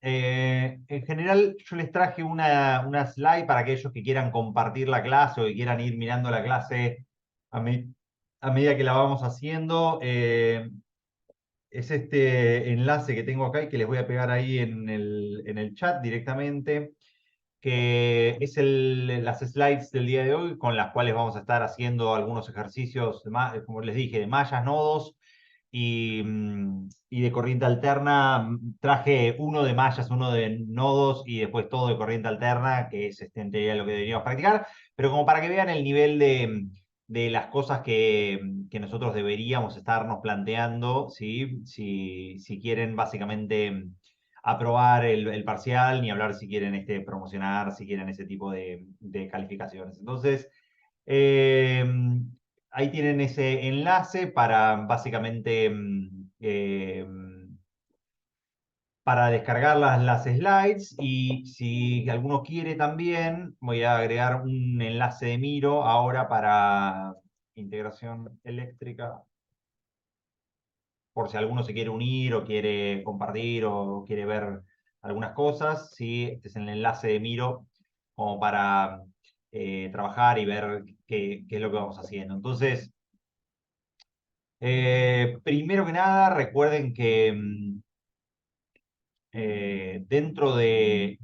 En general, yo les traje una slide para aquellos que quieran compartir la clase o que quieran ir mirando la clase a, a medida que la vamos haciendo. Es este enlace que tengo acá y que les voy a pegar ahí en el chat directamente, que es las slides del día de hoy, con las cuales vamos a estar haciendo algunos ejercicios, como les dije, de mallas, nodos y de corriente alterna. Traje uno de mallas, uno de nodos y después todo de corriente alterna, que es en teoría lo que deberíamos practicar, pero como para que vean el nivel de las cosas que nosotros deberíamos estarnos planteando, ¿sí? Si quieren básicamente aprobar el parcial, ni hablar si quieren promocionar, si quieren ese tipo de calificaciones. Entonces, eh, ahí tienen ese enlace para básicamente para descargar las slides, y si alguno quiere también, voy a agregar un enlace de Miro ahora para integración eléctrica, por si alguno se quiere unir o quiere compartir o quiere ver algunas cosas. ¿Sí? Este es el enlace de Miro como para trabajar y ver qué es lo que vamos haciendo. Entonces, primero que nada, recuerden que dentro de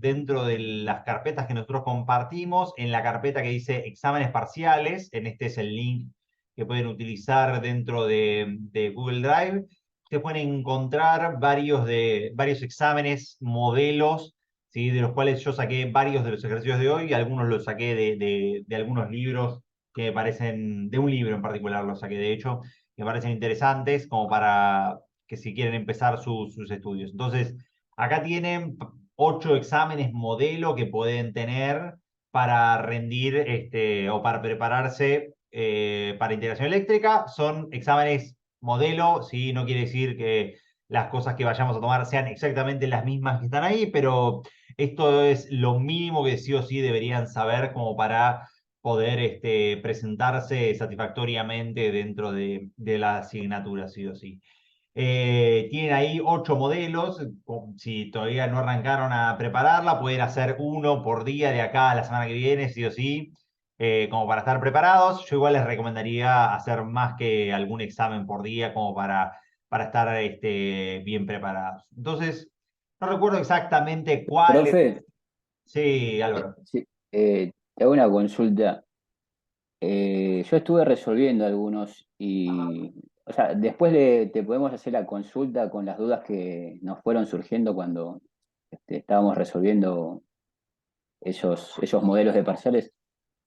las carpetas que nosotros compartimos, en la carpeta que dice exámenes parciales, este es el link que pueden utilizar dentro de Google Drive, ustedes pueden encontrar varios exámenes, modelos, ¿sí? De los cuales yo saqué varios de los ejercicios de hoy, y algunos los saqué de algunos libros que me parecen, de un libro en particular los saqué de hecho, que me parecen interesantes como para que si quieren empezar sus estudios. Entonces, acá tienen 8 exámenes modelo que pueden tener para rendir o para prepararse para integración eléctrica. Son exámenes modelo, ¿sí? No quiere decir que las cosas que vayamos a tomar sean exactamente las mismas que están ahí, pero esto es lo mínimo que sí o sí deberían saber como para poder presentarse satisfactoriamente dentro de la asignatura, sí o sí. Tienen ahí 8 modelos. Si todavía no arrancaron a prepararla, pueden hacer uno por día de acá a la semana que viene, sí o sí, como para estar preparados. Yo igual les recomendaría hacer más que algún examen por día, como para estar bien preparados. Entonces, no recuerdo exactamente cuál. Profe, Sí, Álvaro. sí, te hago una consulta. Yo estuve resolviendo algunos y, o sea, después te podemos hacer la consulta con las dudas que nos fueron surgiendo cuando estábamos resolviendo esos modelos de parciales.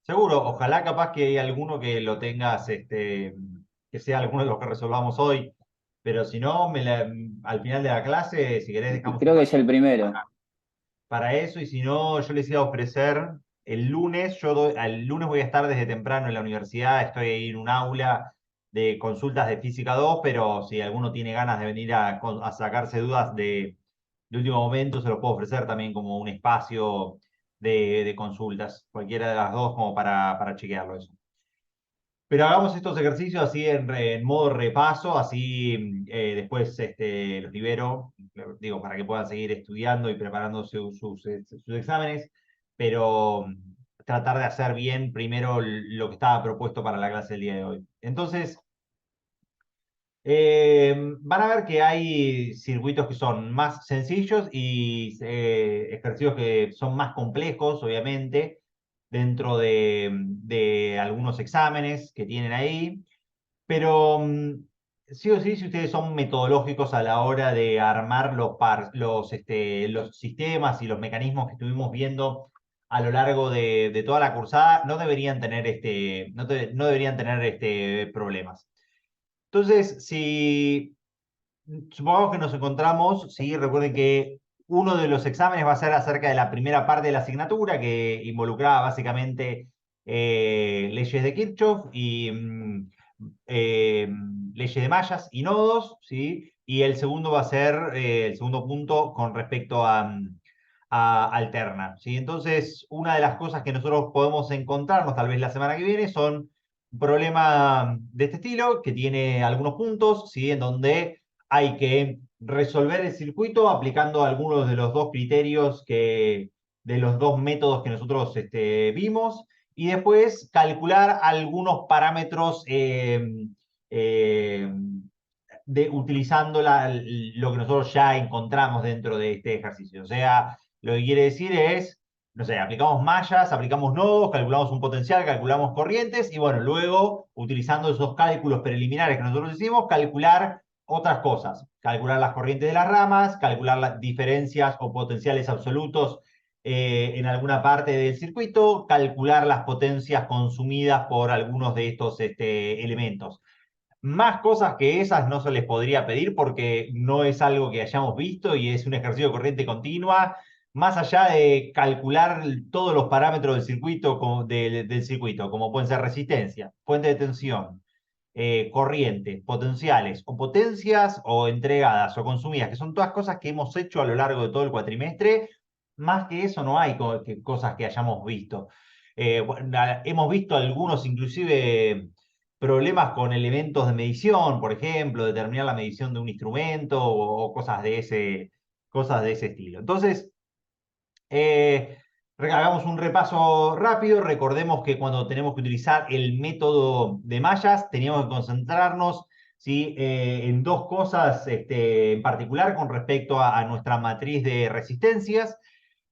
Seguro, ojalá capaz que hay alguno que lo tengas, que sea alguno de los que resolvamos hoy, pero si no, al final de la clase, si querés, Y dejamos un creo que es ratito el primero. para eso, y si no, yo les iba a ofrecer el lunes. Al lunes voy a estar desde temprano en la universidad, estoy ahí en un aula de consultas de física 2, pero si alguno tiene ganas de venir a sacarse dudas de último momento, se lo puedo ofrecer también como un espacio de consultas, cualquiera de las dos, como para chequearlo eso. Pero hagamos estos ejercicios así en modo repaso, así después los libero, digo, para que puedan seguir estudiando y preparando sus exámenes, pero tratar de hacer bien primero lo que estaba propuesto para la clase del día de hoy. Entonces, van a ver que hay circuitos que son más sencillos y ejercicios que son más complejos, obviamente, dentro de algunos exámenes que tienen ahí. Pero sí o sí, si ustedes son metodológicos a la hora de armar los sistemas y los mecanismos que estuvimos viendo a lo largo de toda la cursada, no deberían tener no deberían tener problemas. Entonces, si supongamos que nos encontramos, ¿sí? Recuerden que uno de los exámenes va a ser acerca de la primera parte de la asignatura, que involucraba básicamente leyes de Kirchhoff y eh, leyes de mallas y nodos, ¿sí? Y el segundo va a ser el segundo punto con respecto a alterna, ¿sí? Entonces, una de las cosas que nosotros podemos encontrarnos tal vez la semana que viene son un problema de este estilo, que tiene algunos puntos, ¿sí? En donde hay que resolver el circuito aplicando algunos de los dos criterios de los dos métodos que nosotros vimos, y después calcular algunos parámetros eh, utilizando lo que nosotros ya encontramos dentro de este ejercicio. O sea, lo que quiere decir es, no sé, aplicamos mallas, aplicamos nodos, calculamos un potencial, calculamos corrientes, y bueno, luego, utilizando esos cálculos preliminares que nosotros hicimos, calcular otras cosas, calcular las corrientes de las ramas, calcular las diferencias o potenciales absolutos en alguna parte del circuito, calcular las potencias consumidas por algunos de estos elementos. Más cosas que esas no se les podría pedir porque no es algo que hayamos visto y es un ejercicio de corriente continua. Más allá de calcular todos los parámetros del circuito, del circuito, como pueden ser resistencia, fuente de tensión, corrientes, potenciales, o potencias o entregadas o consumidas, que son todas cosas que hemos hecho a lo largo de todo el cuatrimestre. Más que eso no hay cosas que hayamos visto. Bueno, hemos visto algunos inclusive problemas con elementos de medición, por ejemplo, determinar la medición de un instrumento o cosas de ese estilo. Entonces, eh, hagamos un repaso rápido. Recordemos que cuando tenemos que utilizar el método de mallas, teníamos que concentrarnos, ¿sí? En dos cosas en particular con respecto a nuestra matriz de resistencias.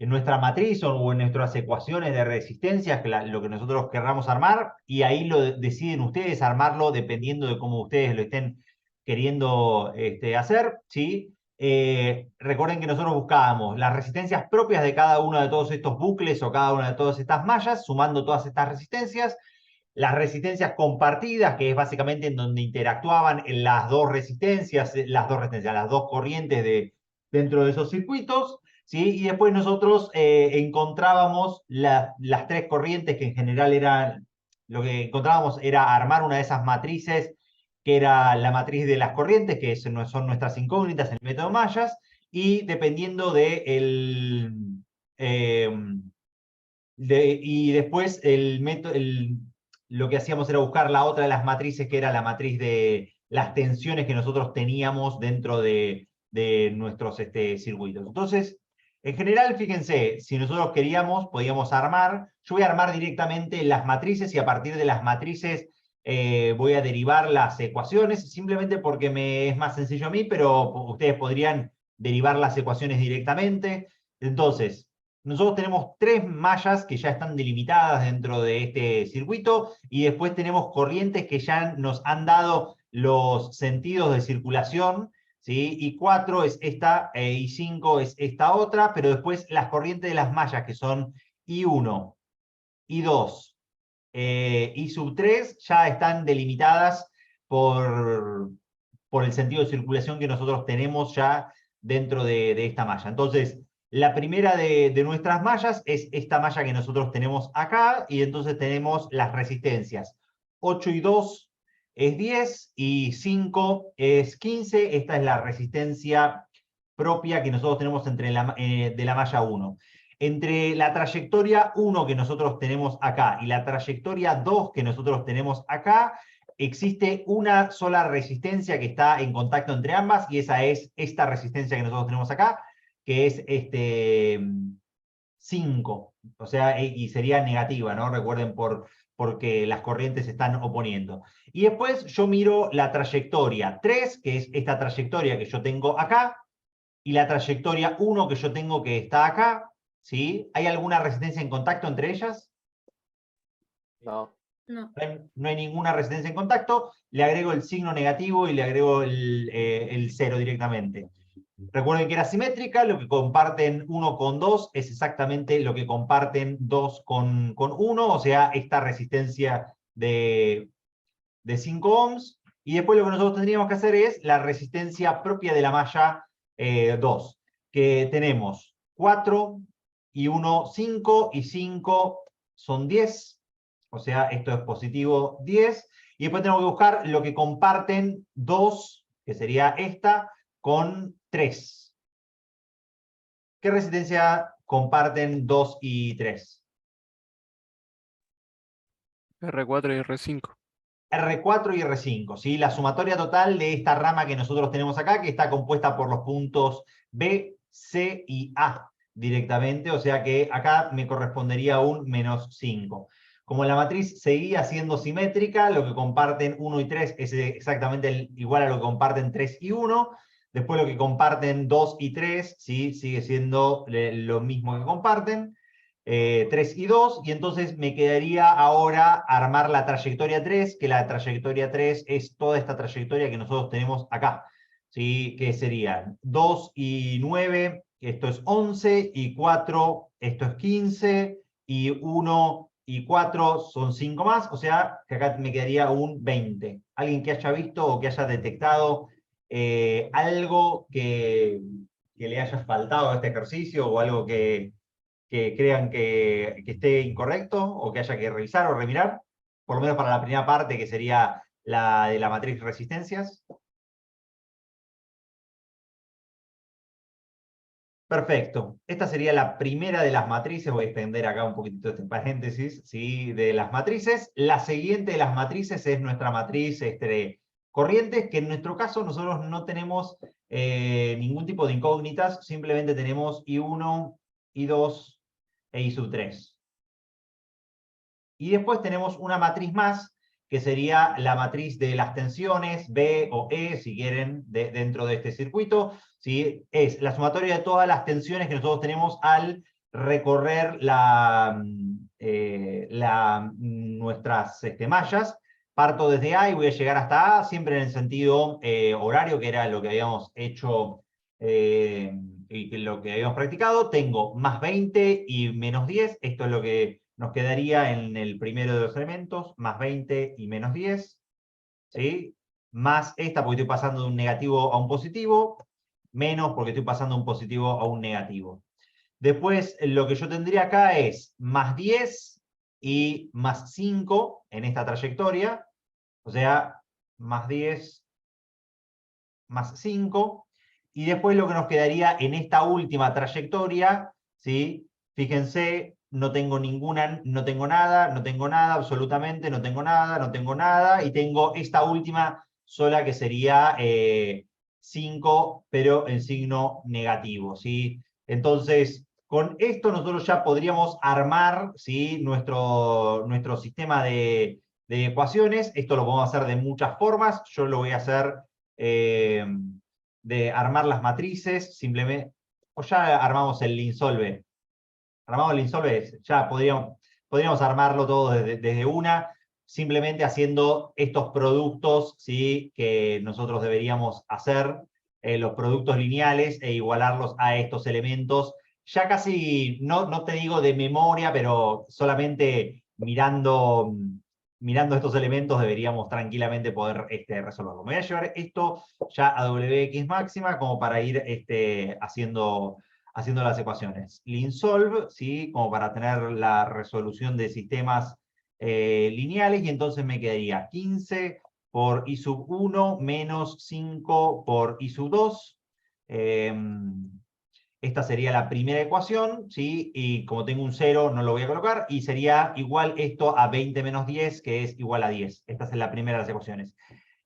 En nuestra matriz o en nuestras ecuaciones de resistencias, lo que nosotros querramos armar, y ahí lo deciden ustedes armarlo dependiendo de cómo ustedes lo estén queriendo hacer, ¿sí? Recuerden que nosotros buscábamos las resistencias propias de cada uno de todos estos bucles o cada una de todas estas mallas, sumando todas estas resistencias, las resistencias compartidas, que es básicamente en donde interactuaban las dos corrientes dentro de esos circuitos, ¿sí? Y después nosotros encontrábamos las tres corrientes que en general eran, lo que encontrábamos era armar una de esas matrices que era la matriz de las corrientes, que son nuestras incógnitas en el método Mayas, y dependiendo eh, y después lo que hacíamos era buscar la otra de las matrices, que era la matriz de las tensiones que nosotros teníamos dentro de nuestros circuitos. Entonces, en general, fíjense, si nosotros queríamos, podíamos armar, yo voy a armar directamente las matrices y a partir de las matrices voy a derivar las ecuaciones, simplemente porque me es más sencillo a mí, pero ustedes podrían derivar las ecuaciones directamente. Entonces, nosotros tenemos tres mallas que ya están delimitadas dentro de este circuito y después tenemos corrientes que ya nos han dado los sentidos de circulación, ¿sí? Y 4 es esta y 5 es esta otra, pero después las corrientes de las mallas que son I1, I2 y sub 3 ya están delimitadas por, por el sentido de circulación que nosotros tenemos ya dentro de esta malla. Entonces, la primera de nuestras mallas es esta malla que nosotros tenemos acá, y entonces tenemos las resistencias. 8 y 2 es 10 y 5 es 15. Esta es la resistencia propia que nosotros tenemos de la malla 1. Entre la trayectoria 1 que nosotros tenemos acá y la trayectoria 2 que nosotros tenemos acá, existe una sola resistencia que está en contacto entre ambas, y esa es esta resistencia que nosotros tenemos acá, que es 5, o sea, y sería negativa, ¿no? Recuerden, porque las corrientes se están oponiendo. Y después yo miro la trayectoria 3, que es esta trayectoria que yo tengo acá, y la trayectoria 1 que yo tengo que está acá, ¿sí? ¿Hay alguna resistencia en contacto entre ellas? No. No. No hay ninguna resistencia en contacto, le agrego el signo negativo y le agrego el 0 directamente. Recuerden que era simétrica, lo que comparten 1 con 2 es exactamente lo que comparten 2 con 1, o sea, esta resistencia de 5 ohms. Y después lo que nosotros tendríamos que hacer es la resistencia propia de la malla 2, que tenemos 4 y 1, 5, y 5 son 10, o sea, esto es positivo 10, y después tenemos que buscar lo que comparten 2, que sería esta, con 3. ¿Qué resistencia comparten 2 y 3? R4 y R5. R4 y R5, ¿sí? La sumatoria total de esta rama que nosotros tenemos acá, que está compuesta por los puntos B, C y A directamente, o sea que acá me correspondería un menos 5. Como la matriz seguía siendo simétrica, lo que comparten 1 y 3 es exactamente igual a lo que comparten 3 y 1. Después lo que comparten 2 y 3, ¿sí? Sigue siendo lo mismo que comparten. 3 y 2, y entonces me quedaría ahora armar la trayectoria 3, que la trayectoria 3 es toda esta trayectoria que nosotros tenemos acá, ¿sí? Que serían 2 y 9, esto es 11, y 4, esto es 15, y 1 y 4 son 5 más, o sea que acá me quedaría un 20. Alguien que haya visto o que haya detectado algo que le haya faltado a este ejercicio o algo que crean que esté incorrecto o que haya que revisar o remirar, por lo menos para la primera parte, que sería la de la matriz resistencias. Perfecto. Esta sería la primera de las matrices. Voy a extender acá un poquitito este paréntesis, ¿sí? De las matrices. La siguiente de las matrices es nuestra matriz corrientes, que en nuestro caso nosotros no tenemos ningún tipo de incógnitas, simplemente tenemos I1, I2 e I3. Y después tenemos una matriz más, que sería la matriz de las tensiones, B o E, si quieren, dentro de este circuito. ¿Sí? Es la sumatoria de todas las tensiones que nosotros tenemos al recorrer nuestras mallas. Parto desde A y voy a llegar hasta A, siempre en el sentido horario, que era lo que habíamos hecho y lo que habíamos practicado. Tengo más 20 y menos 10. Esto es lo que nos quedaría en el primero de los elementos, más 20 y menos 10, ¿sí? Más esta porque estoy pasando de un negativo a un positivo, menos porque estoy pasando de un positivo a un negativo. Después, lo que yo tendría acá es más 10 y más 5 en esta trayectoria, o sea, más 10, más 5, y después lo que nos quedaría en esta última trayectoria, ¿sí? Fíjense, no tengo ninguna, no tengo nada, absolutamente, no tengo nada, y tengo esta última sola que sería 5, pero en signo negativo, ¿sí? Entonces, con esto nosotros ya podríamos armar, ¿sí? nuestro sistema de ecuaciones. Esto lo podemos hacer de muchas formas. Yo lo voy a hacer de armar las matrices, simplemente, o ya armamos el Linsolve. Armamos el Linsolve, ya podríamos armarlo todo desde una, simplemente haciendo estos productos, ¿sí? Que nosotros deberíamos hacer, los productos lineales, e igualarlos a estos elementos. Ya casi, no te digo de memoria, pero solamente mirando estos elementos deberíamos tranquilamente poder resolverlo. Me voy a llevar esto ya a Wx máxima como para ir haciendo las ecuaciones. Linsolve, ¿sí? Como para tener la resolución de sistemas lineales, y entonces me quedaría 15 por I sub 1 menos 5 por I sub 2. Esta sería la primera ecuación, ¿sí? Y como tengo un 0, no lo voy a colocar, y sería igual esto a 20 menos 10, que es igual a 10. Esta es la primera de las ecuaciones.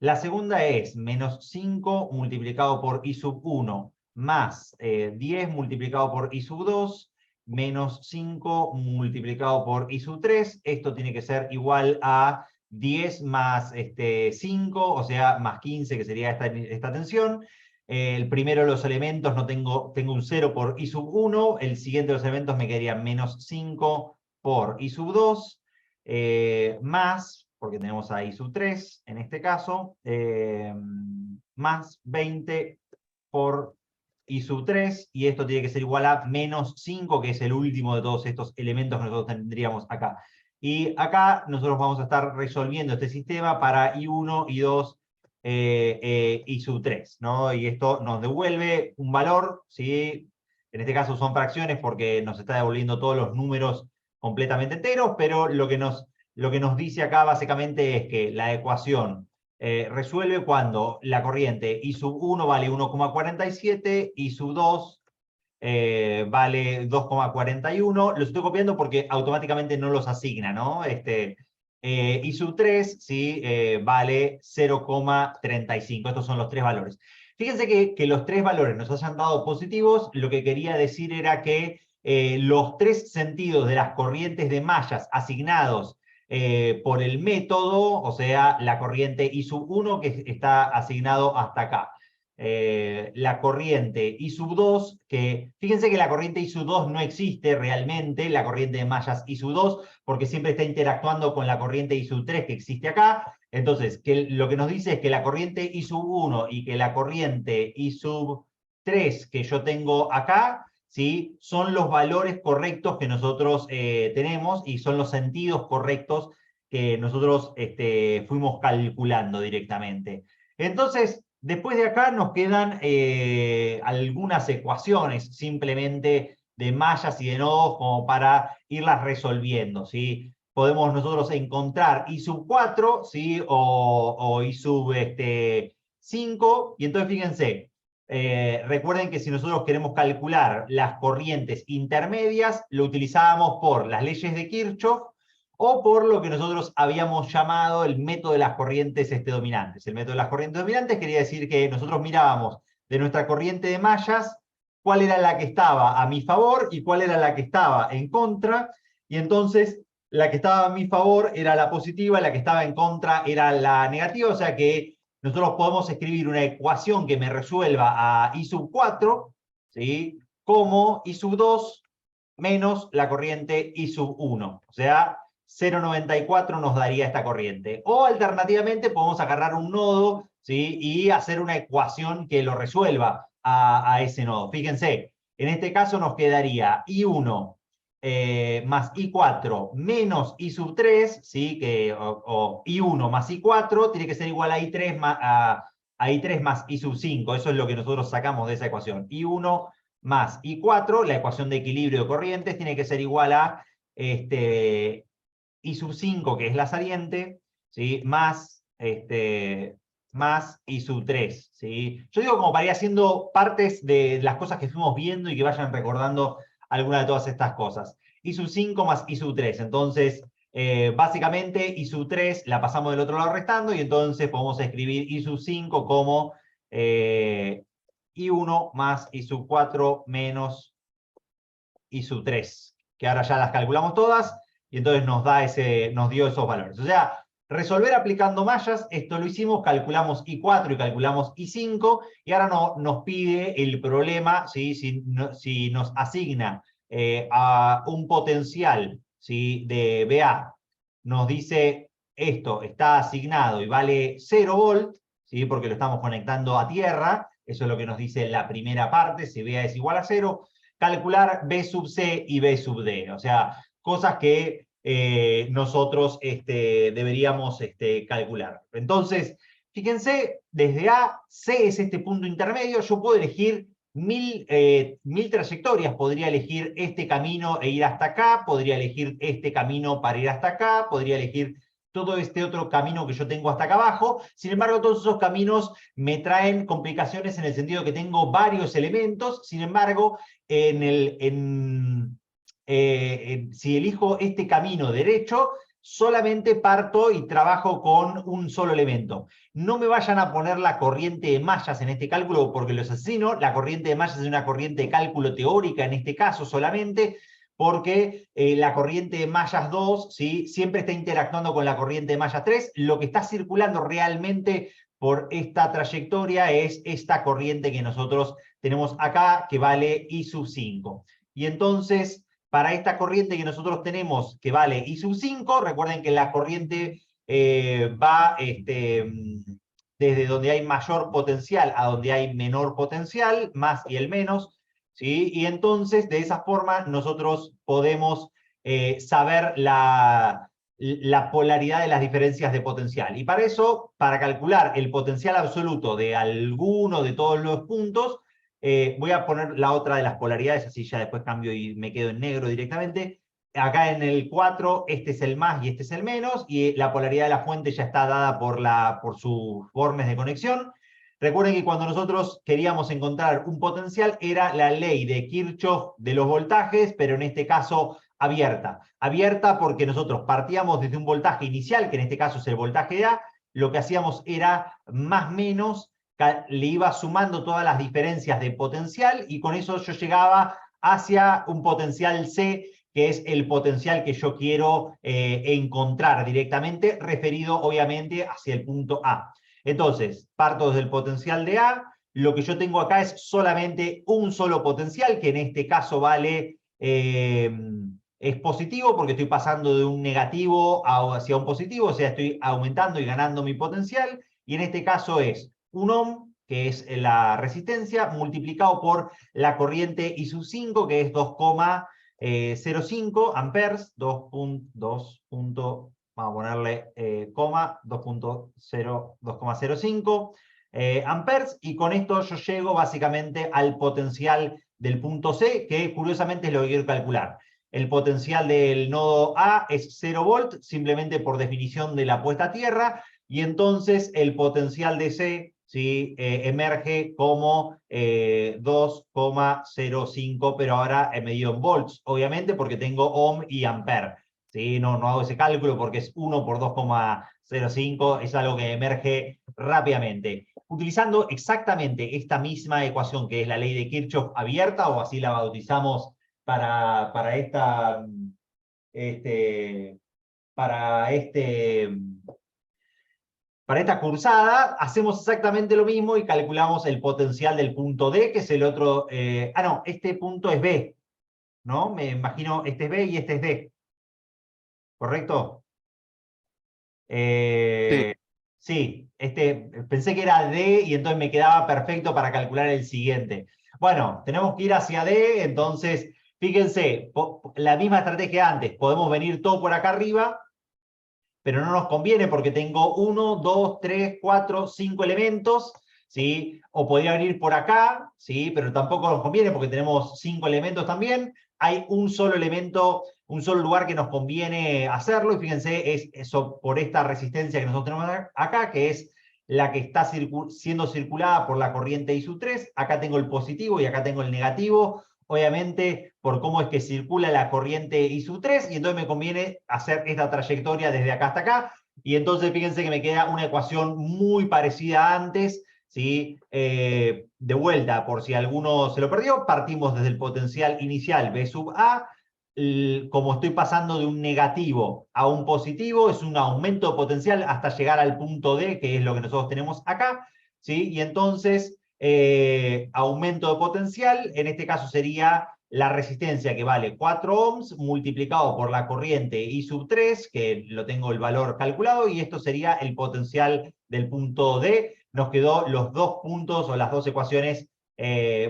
La segunda es menos 5 multiplicado por I sub 1 más 10 multiplicado por I sub 2 menos 5 multiplicado por I sub 3. Esto tiene que ser igual a 10 más 5, o sea, más 15, que sería esta tensión. El primero de los elementos tengo un 0 por I sub 1, el siguiente de los elementos me quedaría menos 5 por I sub 2, más, porque tenemos a I sub 3 en este caso, más 20 por I sub 3, y esto tiene que ser igual a menos 5, que es el último de todos estos elementos que nosotros tendríamos acá. Y acá nosotros vamos a estar resolviendo este sistema para I1, I2, I sub 3, ¿no? Y esto nos devuelve un valor, ¿sí? En este caso son fracciones porque nos está devolviendo todos los números completamente enteros, pero lo que nos dice acá básicamente es que la ecuación resuelve cuando la corriente I sub 1 vale 1,47, I sub 2 vale 2,41. Los estoy copiando porque automáticamente no los asigna, ¿no? y sub 3, ¿sí? Vale 0,35. Estos son los tres valores. Fíjense que los tres valores nos hayan dado positivos. Lo que quería decir era que los tres sentidos de las corrientes de mallas asignados por el método, o sea, la corriente I sub 1 que está asignado hasta acá. La corriente I sub 2, que fíjense que la corriente I sub 2 no existe realmente, la corriente de mallas I sub 2, porque siempre está interactuando con la corriente I sub 3 que existe acá. Entonces, lo que nos dice es que la corriente I sub 1 y que la corriente I sub 3 que yo tengo acá, ¿sí? Son los valores correctos que nosotros tenemos y son los sentidos correctos que nosotros fuimos calculando directamente. Entonces, después de acá nos quedan algunas ecuaciones simplemente de mallas y de nodos como para irlas resolviendo, ¿sí? Podemos nosotros encontrar I sub 4, ¿sí? O I sub 5, y entonces fíjense, recuerden que si nosotros queremos calcular las corrientes intermedias, lo utilizábamos por las leyes de Kirchhoff o por lo que nosotros habíamos llamado el método de las corrientes dominantes. El método de las corrientes dominantes quería decir que nosotros mirábamos de nuestra corriente de mallas cuál era la que estaba a mi favor y cuál era la que estaba en contra, y entonces la que estaba a mi favor era la positiva, la que estaba en contra era la negativa, o sea que nosotros podemos escribir una ecuación que me resuelva a I sub 4, ¿sí? Como I sub 2 menos la corriente I sub 1. O sea, 0,94 nos daría esta corriente. O alternativamente podemos agarrar un nodo, ¿sí? Y hacer una ecuación que lo resuelva a ese nodo. Fíjense, en este caso nos quedaría I1 más I4 menos I sub 3, ¿sí? O I1 más I4 tiene que ser igual a I3 a I3 más I sub 5. Eso es lo que nosotros sacamos de esa ecuación. I1 más I4, la ecuación de equilibrio de corrientes, tiene que ser igual a I sub 5, que es la saliente, ¿sí? Más I sub 3, ¿sí? Yo digo como para ir haciendo partes de las cosas que fuimos viendo y que vayan recordando alguna de todas estas cosas. I sub 5 más I sub 3. Entonces, básicamente, I sub 3 la pasamos del otro lado restando y entonces podemos escribir I sub 5 como I1 más I sub 4 menos I sub 3, que ahora ya las calculamos todas y entonces nos dio esos valores. O sea, resolver aplicando mallas, esto lo hicimos, calculamos I4 y calculamos I5, y ahora nos pide el problema, ¿sí? Si nos asigna a un potencial, ¿sí? De BA, nos dice esto está asignado y vale 0 volt, ¿sí? Porque lo estamos conectando a tierra, eso es lo que nos dice la primera parte, si BA es igual a 0, calcular B sub C y B sub D, o sea, cosas que nosotros deberíamos calcular. Entonces, fíjense, desde A, C es este punto intermedio, yo puedo elegir mil trayectorias, podría elegir este camino e ir hasta acá, podría elegir este camino para ir hasta acá, podría elegir todo este otro camino que yo tengo hasta acá abajo. Sin embargo, todos esos caminos me traen complicaciones en el sentido que tengo varios elementos. Sin embargo, si elijo este camino derecho, solamente parto y trabajo con un solo elemento. No me vayan a poner la corriente de mallas en este cálculo porque los asesino. La corriente de mallas es una corriente de cálculo teórica en este caso solamente, porque la corriente de mallas 2, ¿sí? Siempre está interactuando con la corriente de mallas 3. Lo que está circulando realmente por esta trayectoria es esta corriente que nosotros tenemos acá, que vale I sub 5. Y entonces, para esta corriente que nosotros tenemos, que vale I sub 5, recuerden que la corriente va desde donde hay mayor potencial a donde hay menor potencial, más y el menos, ¿sí? Y entonces, de esa forma, nosotros podemos saber la polaridad de las diferencias de potencial. Y para eso, para calcular el potencial absoluto de alguno de todos los puntos, voy a poner la otra de las polaridades, así ya después cambio y me quedo en negro directamente. Acá en el 4, este es el más y este es el menos, y la polaridad de la fuente ya está dada por sus formas de conexión. Recuerden que cuando nosotros queríamos encontrar un potencial, era la ley de Kirchhoff de los voltajes, pero en este caso abierta. Abierta porque nosotros partíamos desde un voltaje inicial, que en este caso es el voltaje de A, lo que hacíamos era más o menos, le iba sumando todas las diferencias de potencial y con eso yo llegaba hacia un potencial C, que es el potencial que yo quiero encontrar directamente, referido obviamente hacia el punto A. Entonces, parto desde el potencial de A, lo que yo tengo acá es solamente un solo potencial, que en este caso vale, es positivo, porque estoy pasando de un negativo hacia un positivo, o sea, estoy aumentando y ganando mi potencial, y en este caso es 1 ohm, que es la resistencia, multiplicado por la corriente I sub 5, que es 2,05 amperes, 2.2. Vamos a ponerle coma, 2,05 amperes, y con esto yo llego básicamente al potencial del punto C, que curiosamente es lo que quiero calcular. El potencial del nodo A es 0 volt, simplemente por definición de la puesta a tierra, y entonces el potencial de C, ¿sí? Emerge como 2,05, pero ahora he medido en volts, obviamente, porque tengo ohm y ampere. ¿Sí? No hago ese cálculo porque es 1 por 2,05, es algo que emerge rápidamente. Utilizando exactamente esta misma ecuación, que es la ley de Kirchhoff abierta, o así la bautizamos para esta, para esta cursada, hacemos exactamente lo mismo y calculamos el potencial del punto D, que es el otro. No, este punto es B, ¿no? Me imagino, este es B y este es D. ¿Correcto? Sí. Sí, pensé que era D y entonces me quedaba perfecto para calcular el siguiente. Bueno, tenemos que ir hacia D, entonces, fíjense, la misma estrategia antes, podemos venir todo por acá arriba, pero no nos conviene porque tengo 1, 2, 3, 4, 5 elementos, ¿sí? O podría venir por acá, ¿sí? Pero tampoco nos conviene porque tenemos 5 elementos también. Hay un solo elemento, un solo lugar que nos conviene hacerlo, y fíjense, es eso por esta resistencia que nosotros tenemos acá, que es la que está siendo circulada por la corriente I sub 3. Acá tengo el positivo y acá tengo el negativo, obviamente por cómo es que circula la corriente I sub 3, y entonces me conviene hacer esta trayectoria desde acá hasta acá, y entonces fíjense que me queda una ecuación muy parecida a antes, ¿sí? De vuelta, por si alguno se lo perdió, partimos desde el potencial inicial B sub A, como estoy pasando de un negativo a un positivo, es un aumento de potencial hasta llegar al punto D, que es lo que nosotros tenemos acá, ¿sí? Y entonces, aumento de potencial, en este caso sería la resistencia, que vale 4 ohms, multiplicado por la corriente I sub 3, que lo tengo el valor calculado, y esto sería el potencial del punto D. Nos quedó los dos puntos o las dos ecuaciones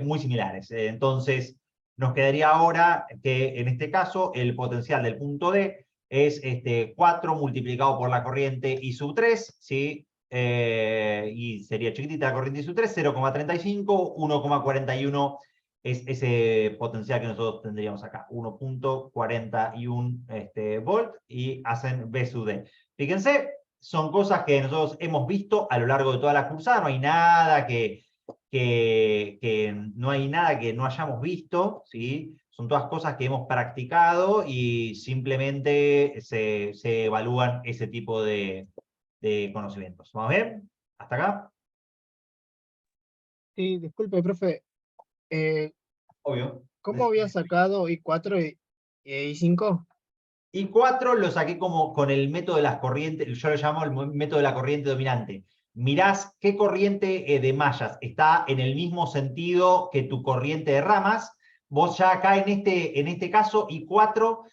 muy similares. Entonces, nos quedaría ahora que en este caso el potencial del punto D es 4 multiplicado por la corriente I sub 3, ¿sí? Y sería chiquitita la corriente I sub 3, 0,35, 1,41 es ese potencial que nosotros tendríamos acá, 1,41 volt, y hacen B sub D. Fíjense, son cosas que nosotros hemos visto a lo largo de toda la cursada, no hay nada que no hay nada que no hayamos visto, ¿sí? Son todas cosas que hemos practicado y simplemente se evalúan ese tipo de conocimientos. ¿Vamos bien? ¿Hasta acá? Sí, disculpe, profe. Obvio. ¿Cómo había sacado I4 y I5? Y 4 lo saqué como con el método de las corrientes, yo lo llamo el método de la corriente dominante. Mirás qué corriente de mallas está en el mismo sentido que tu corriente de ramas. Vos ya acá en este caso, I4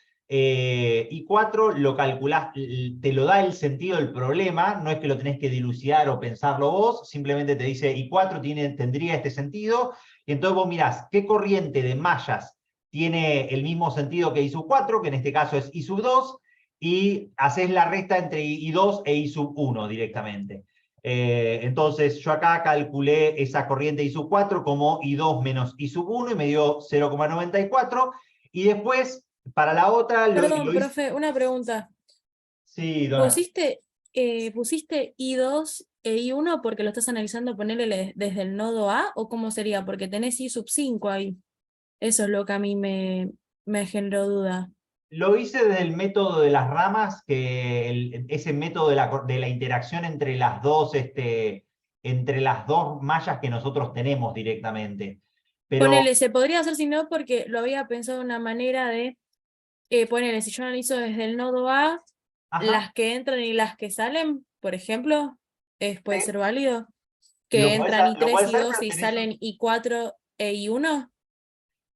lo calculás, te lo da el sentido del problema, no es que lo tenés que dilucidar o pensarlo vos, simplemente te dice I4 tendría este sentido, y entonces vos mirás qué corriente de mallas tiene el mismo sentido que I sub 4, que en este caso es I sub 2, y haces la resta entre I2 e I sub 1 directamente. Entonces yo acá calculé esa corriente I sub 4 como I2 menos I sub 1 y me dio 0,94, y después para la otra Perdón, lo hice... profe, una pregunta. Sí, Dona. ¿Pusiste I2 e I1 porque lo estás analizando, ponerle desde el nodo A, o cómo sería? Porque tenés I sub 5 ahí. Eso es lo que a mí me generó duda. Lo hice desde el método de las ramas, ese método de la interacción entre entre las dos mallas que nosotros tenemos directamente. Pero, Ponele, se podría hacer si no, porque lo había pensado de una manera de, ponele, si yo analizo desde el nodo A, ajá, las que entran y las que salen, por ejemplo, puede sí, ser válido, que entran lo I3, podés hacer, I2 pero y tenés salen I4 e I1.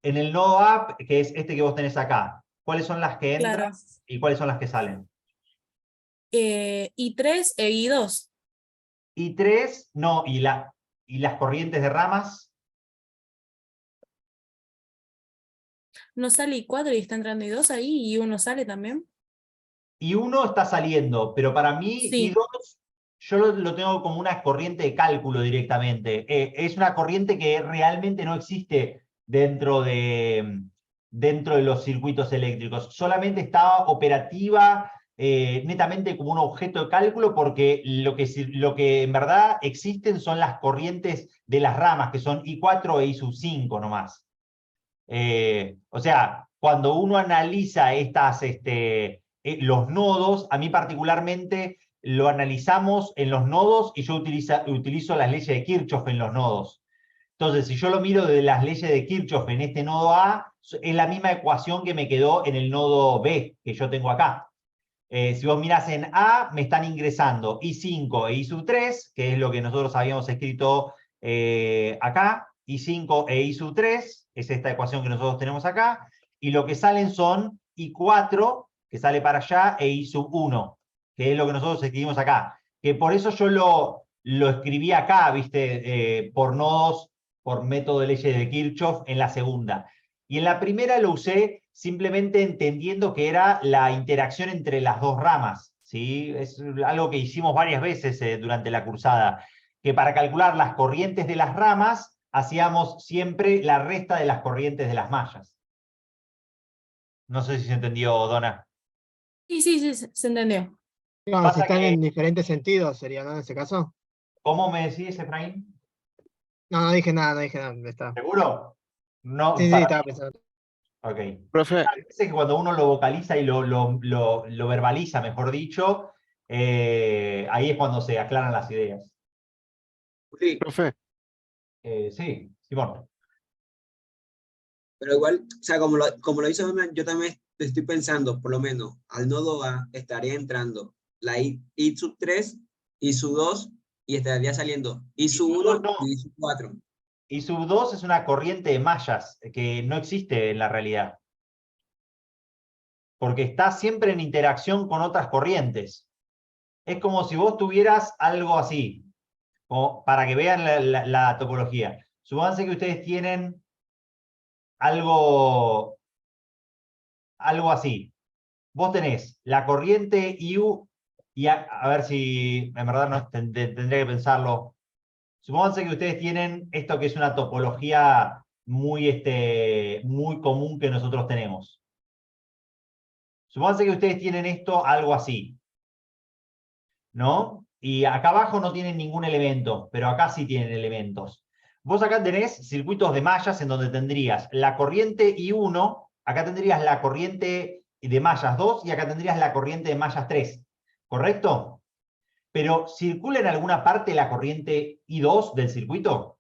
en el nodo A, que es este que vos tenés acá, ¿cuáles son las que entran Claro. y cuáles son las que salen? I3 e I2. Y tres, no, y las corrientes de ramas, ¿No sale I4 y está entrando I2 ahí y I1 sale también? y uno está saliendo, pero para mí y Sí. dos, yo lo tengo como una corriente de cálculo directamente. Es una corriente que realmente no existe dentro de los circuitos eléctricos. Solamente está operativa netamente como un objeto de cálculo porque lo que en verdad existen son las corrientes de las ramas, que son I4 e I5 nomás. O sea, cuando uno analiza los nodos, a mí particularmente lo analizamos en los nodos y yo utilizo las leyes de Kirchhoff en los nodos. Entonces, si yo lo miro de las leyes de Kirchhoff en este nodo A, es la misma ecuación que me quedó en el nodo B que yo tengo acá. Si vos mirás en A, me están ingresando I5 e I3, que es lo que nosotros habíamos escrito acá. I5 e I3, es esta ecuación que nosotros tenemos acá. Y lo que salen son I4, que sale para allá, e I1, que es lo que nosotros escribimos acá. Que por eso yo lo escribí acá, ¿viste? Por nodos, por método de leyes de Kirchhoff en la segunda. Y en la primera lo usé simplemente entendiendo que era la interacción entre las dos ramas, ¿sí? Es algo que hicimos varias veces durante la cursada, que para calcular las corrientes de las ramas hacíamos siempre la resta de las corrientes de las mallas. No sé si se entendió, Donna. Sí, sí, sí, se entendió. Claro, si Pasa están que, en diferentes sentidos, sería, ¿no? En ese caso. ¿cómo me decís, Efraín? No, no dije nada, no dije nada. Está. ¿Seguro? No, Sí, sí, para estaba pensando. Ok. Profe, A veces que cuando uno lo vocaliza y lo verbaliza, mejor dicho, ahí es cuando se aclaran las ideas. Sí, profe, Sí, Simón. pero igual, o sea, como lo hizo Donna, yo también estoy pensando, por lo menos, al nodo A estaría entrando la I sub 3, I sub 2, y estaría saliendo I Y sub sub 2 1 no. y I sub 4. Y sub 2 es una corriente de mallas que no existe en la realidad. Porque está siempre en interacción con otras corrientes. Es como si vos tuvieras algo así, para que vean la topología. Supónganse que ustedes tienen algo así. Vos tenés la corriente IU, y a ver si en verdad no, tendría que pensarlo. Supónganse que ustedes tienen esto que es una topología muy común que nosotros tenemos. Supónganse que ustedes tienen esto algo así, ¿no? Y acá abajo no tienen ningún elemento, pero acá sí tienen elementos. Vos acá tenés circuitos de mallas en donde tendrías la corriente I1, acá tendrías la corriente de mallas 2 y acá tendrías la corriente de mallas 3, ¿correcto? Pero ¿circula en alguna parte la corriente I2 del circuito?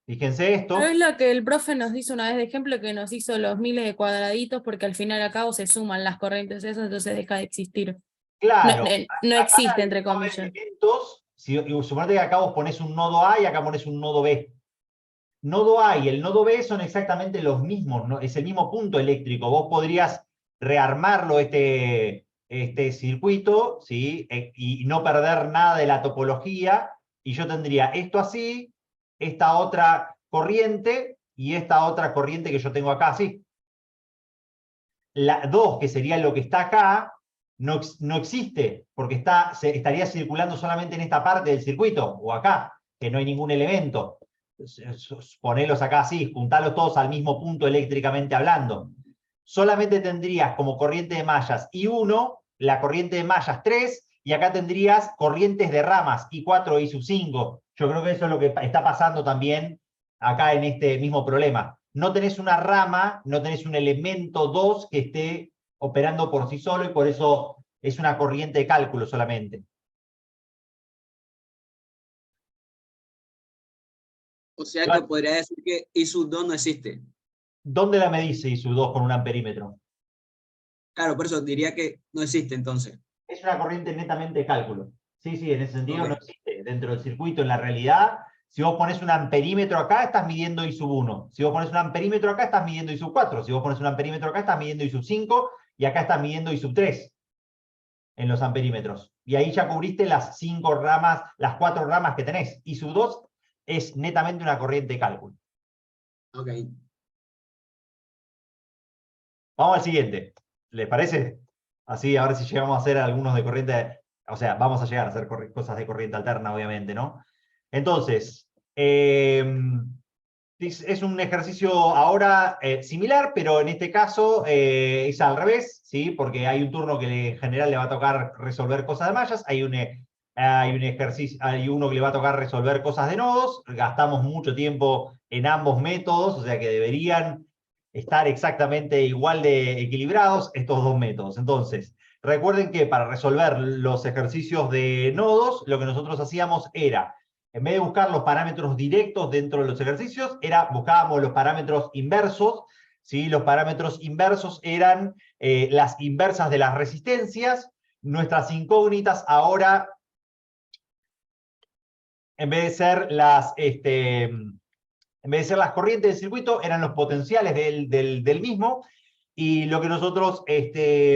Fíjense Pero es esto. lo que el profe nos hizo una vez de ejemplo, que nos hizo los miles de cuadraditos, porque al final y al cabo se suman las corrientes esas, entonces deja de existir. No, Claro, no acá existe, al entre no haber comillas. elementos, suponete que acá vos ponés un nodo A y acá ponés un nodo B. Nodo A y el nodo B son exactamente los mismos, ¿no? Es el mismo punto eléctrico. Vos podrías rearmarlo este circuito, ¿sí? Y no perder nada de la topología, y yo tendría esto así, esta otra corriente y esta otra corriente que yo tengo acá así. La 2, que sería lo que está acá, no existe, porque estaría circulando solamente en esta parte del circuito, o acá, que no hay ningún elemento. Ponelos acá así, juntarlos todos al mismo punto eléctricamente hablando. Solamente tendrías como corriente de mallas I1, la corriente de mallas 3, y acá tendrías corrientes de ramas I4 y I5. Yo creo que eso es lo que está pasando también acá en este mismo problema. No tenés una rama, no tenés un elemento 2 que esté operando por sí solo y por eso es una corriente de cálculo solamente. O sea que podría decir que I sub 2 no existe. ¿Dónde la medís I sub 2 con un amperímetro? Claro, por eso diría que no existe entonces. Es una corriente netamente de cálculo. Sí, sí, en ese sentido Ok. no existe. Dentro del circuito, en la realidad, si vos pones un amperímetro acá, estás midiendo I sub 1. Si vos pones un amperímetro acá, estás midiendo I sub 4. Si vos pones un amperímetro acá, estás midiendo I sub 5. Y acá estás midiendo I sub 3 en los amperímetros. Y ahí ya cubriste las 5 ramas, las 4 ramas que tenés. I sub 2 es netamente una corriente de cálculo. Ok. Vamos al siguiente. ¿Les parece? Así, a ver si llegamos a hacer algunos de corriente. O sea, vamos a llegar a hacer cosas de corriente alterna, obviamente, ¿no? Entonces, es un ejercicio ahora similar, pero en este caso es al revés, ¿sí? Porque hay un turno que en general le va a tocar resolver cosas de mallas, hay un ejercicio, hay uno que le va a tocar resolver cosas de nodos, gastamos mucho tiempo en ambos métodos, o sea que deberían estar exactamente igual de equilibrados estos dos métodos. Entonces, recuerden que para resolver los ejercicios de nodos, lo que nosotros hacíamos era, en vez de buscar los parámetros directos dentro de los ejercicios, buscábamos los parámetros inversos, ¿sí? Los parámetros inversos eran las inversas de las resistencias. Nuestras incógnitas ahora, en vez de ser las corrientes del circuito, eran los potenciales del mismo, y lo que nosotros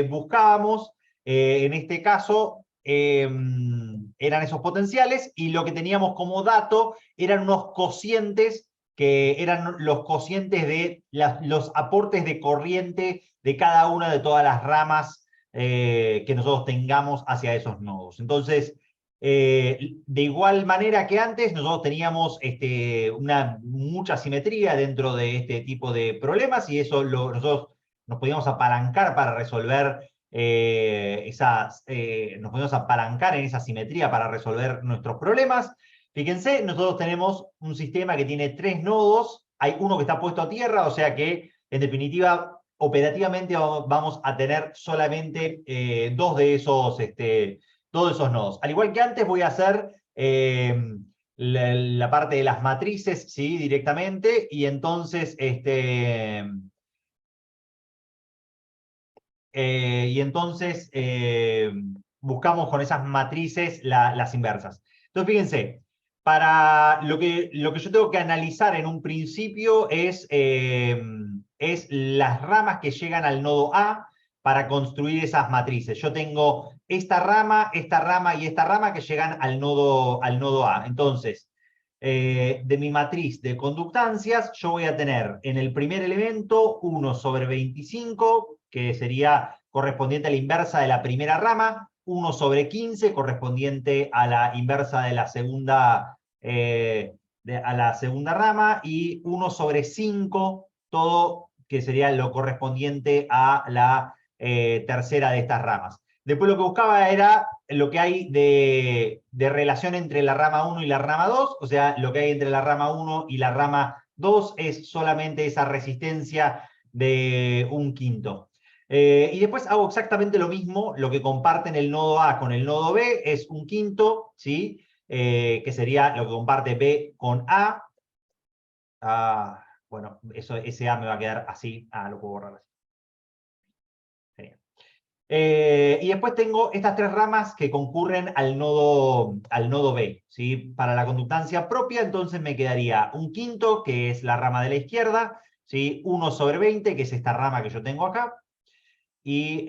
buscábamos, en este caso, eran esos potenciales, y lo que teníamos como dato eran unos cocientes, que eran los cocientes de los aportes de corriente de cada una de todas las ramas que nosotros tengamos hacia esos nodos. Entonces, de igual manera que antes, nosotros teníamos mucha simetría dentro de este tipo de problemas, y eso nosotros nos podíamos apalancar para resolver nos podíamos apalancar en esa simetría para resolver nuestros problemas. Fíjense, nosotros tenemos un sistema que tiene 3 nodos, hay uno que está puesto a tierra, o sea que, en definitiva, operativamente vamos a tener solamente dos de esos nodos. Al igual que antes, voy a hacer la parte de las matrices, ¿sí? Directamente, y entonces, buscamos con esas matrices las inversas. Entonces, fíjense, para lo que yo tengo que analizar en un principio es las ramas que llegan al nodo A para construir esas matrices. Yo tengo esta rama y esta rama que llegan al nodo A. Entonces, de mi matriz de conductancias, yo voy a tener en el primer elemento 1/25, que sería correspondiente a la inversa de la primera rama, 1/15, correspondiente a la inversa de la segunda, rama, y 1/5, todo que sería lo correspondiente a la tercera de estas ramas. Después lo que buscaba era lo que hay de relación entre la rama 1 y la rama 2, o sea, lo que hay entre la rama 1 y la rama 2 es solamente esa resistencia de 1/5. Y después hago exactamente lo mismo, lo que comparten el nodo A con el nodo B es 1/5, ¿sí? Que sería lo que comparte B con A. Bueno, ese A me va a quedar así. Lo puedo borrar así. Genial. Y después tengo estas 3 ramas que concurren al nodo B, ¿sí? Para la conductancia propia, entonces me quedaría 1/5, que es la rama de la izquierda, ¿sí? 1/20, que es esta rama que yo tengo acá. Y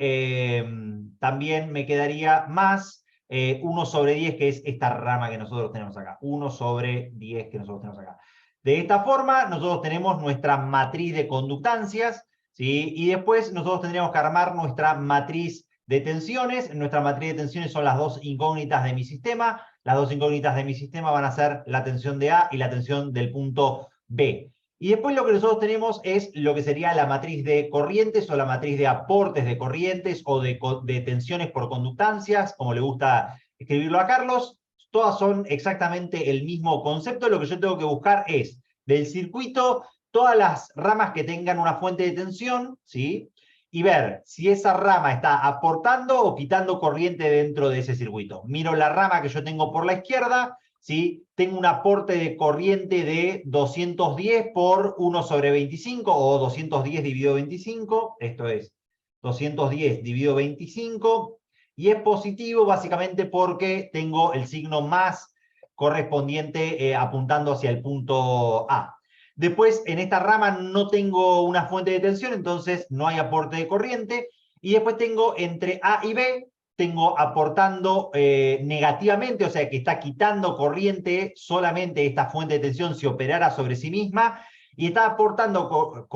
también me quedaría más 1/10, que es esta rama que nosotros tenemos acá. 1/10 que nosotros tenemos acá. De esta forma, nosotros tenemos nuestra matriz de conductancias, ¿sí? Y después nosotros tendríamos que armar nuestra matriz de tensiones. Nuestra matriz de tensiones son las dos incógnitas de mi sistema. Las dos incógnitas de mi sistema van a ser la tensión de A y la tensión del punto B. Y después lo que nosotros tenemos es lo que sería la matriz de corrientes o la matriz de aportes de corrientes o de tensiones por conductancias, como le gusta escribirlo a Carlos. Todas son exactamente el mismo concepto. Lo que yo tengo que buscar es del circuito todas las ramas que tengan una fuente de tensión, ¿sí? Y ver si esa rama está aportando o quitando corriente dentro de ese circuito. Miro la rama que yo tengo por la izquierda, ¿sí? Tengo un aporte de corriente de 210 por 1 sobre 25 o 210 dividido 25, esto es 210 dividido 25, y es positivo básicamente porque tengo el signo más correspondiente apuntando hacia el punto A. Después, en esta rama no tengo una fuente de tensión, entonces no hay aporte de corriente. Y después tengo entre A y B, tengo aportando negativamente, o sea que está quitando corriente solamente esta fuente de tensión si operara sobre sí misma, y está aportando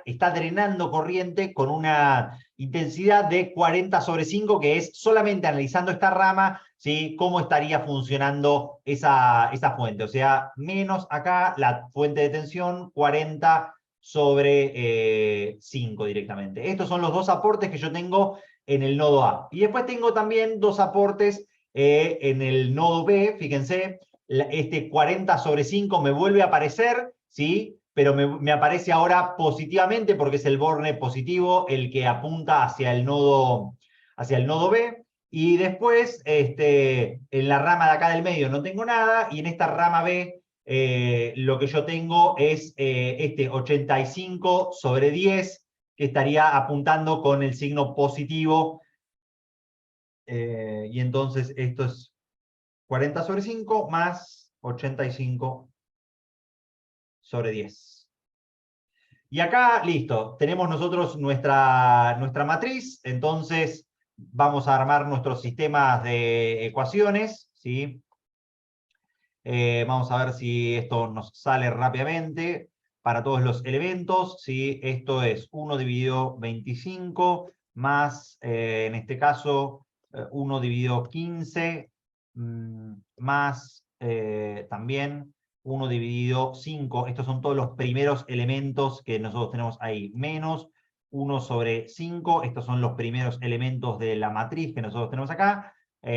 está drenando corriente con una intensidad de 40 sobre 5, que es solamente analizando esta rama, ¿sí? Cómo estaría funcionando esa fuente. O sea, menos acá la fuente de tensión, 40 sobre 5 directamente. Estos son los dos aportes que yo tengo en el nodo A. Y después tengo también dos aportes en el nodo B. Fíjense, este 40 sobre 5 me vuelve a aparecer, ¿sí? Pero me aparece ahora positivamente porque es el borne positivo el que apunta hacia el nodo B. Y después, en la rama de acá del medio no tengo nada, y en esta rama B lo que yo tengo es este 85 sobre 10, que estaría apuntando con el signo positivo. Y entonces esto es 40 sobre 5 más 85 sobre 10. Y acá, listo, tenemos nosotros nuestra matriz, entonces vamos a armar nuestros sistemas de ecuaciones, ¿sí? Vamos a ver si esto nos sale rápidamente para todos los elementos, ¿sí? Esto es 1 dividido 25 más, en este caso, 1 dividido 15 más también 1 dividido 5. Estos son todos los primeros elementos que nosotros tenemos ahí. Menos 1 sobre 5. Estos son los primeros elementos de la matriz que nosotros tenemos acá. Yo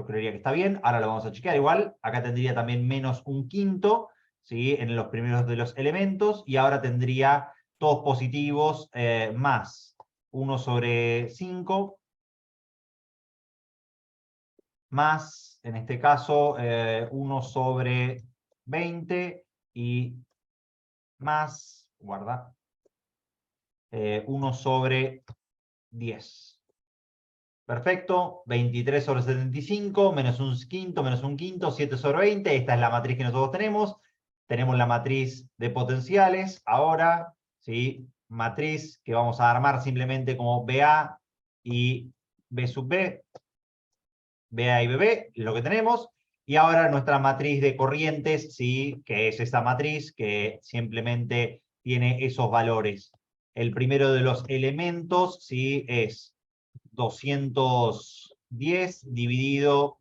creería que está bien. Ahora lo vamos a chequear igual. Acá tendría también menos un quinto, ¿sí? En los primeros de los elementos. Y ahora tendría todos positivos más 1 sobre 5. Más, en este caso, 1 sobre 20 y más, guarda, 1 sobre 10. Perfecto, 23 sobre 75, menos un quinto, 7 sobre 20. Esta es la matriz que nosotros tenemos. Tenemos la matriz de potenciales. Ahora, ¿sí? Matriz que vamos a armar simplemente como BA y B sub B. BA y BB, lo que tenemos. Y ahora nuestra matriz de corrientes, ¿sí? Que es esta matriz que simplemente tiene esos valores. El primero de los elementos, ¿sí? Es 210 dividido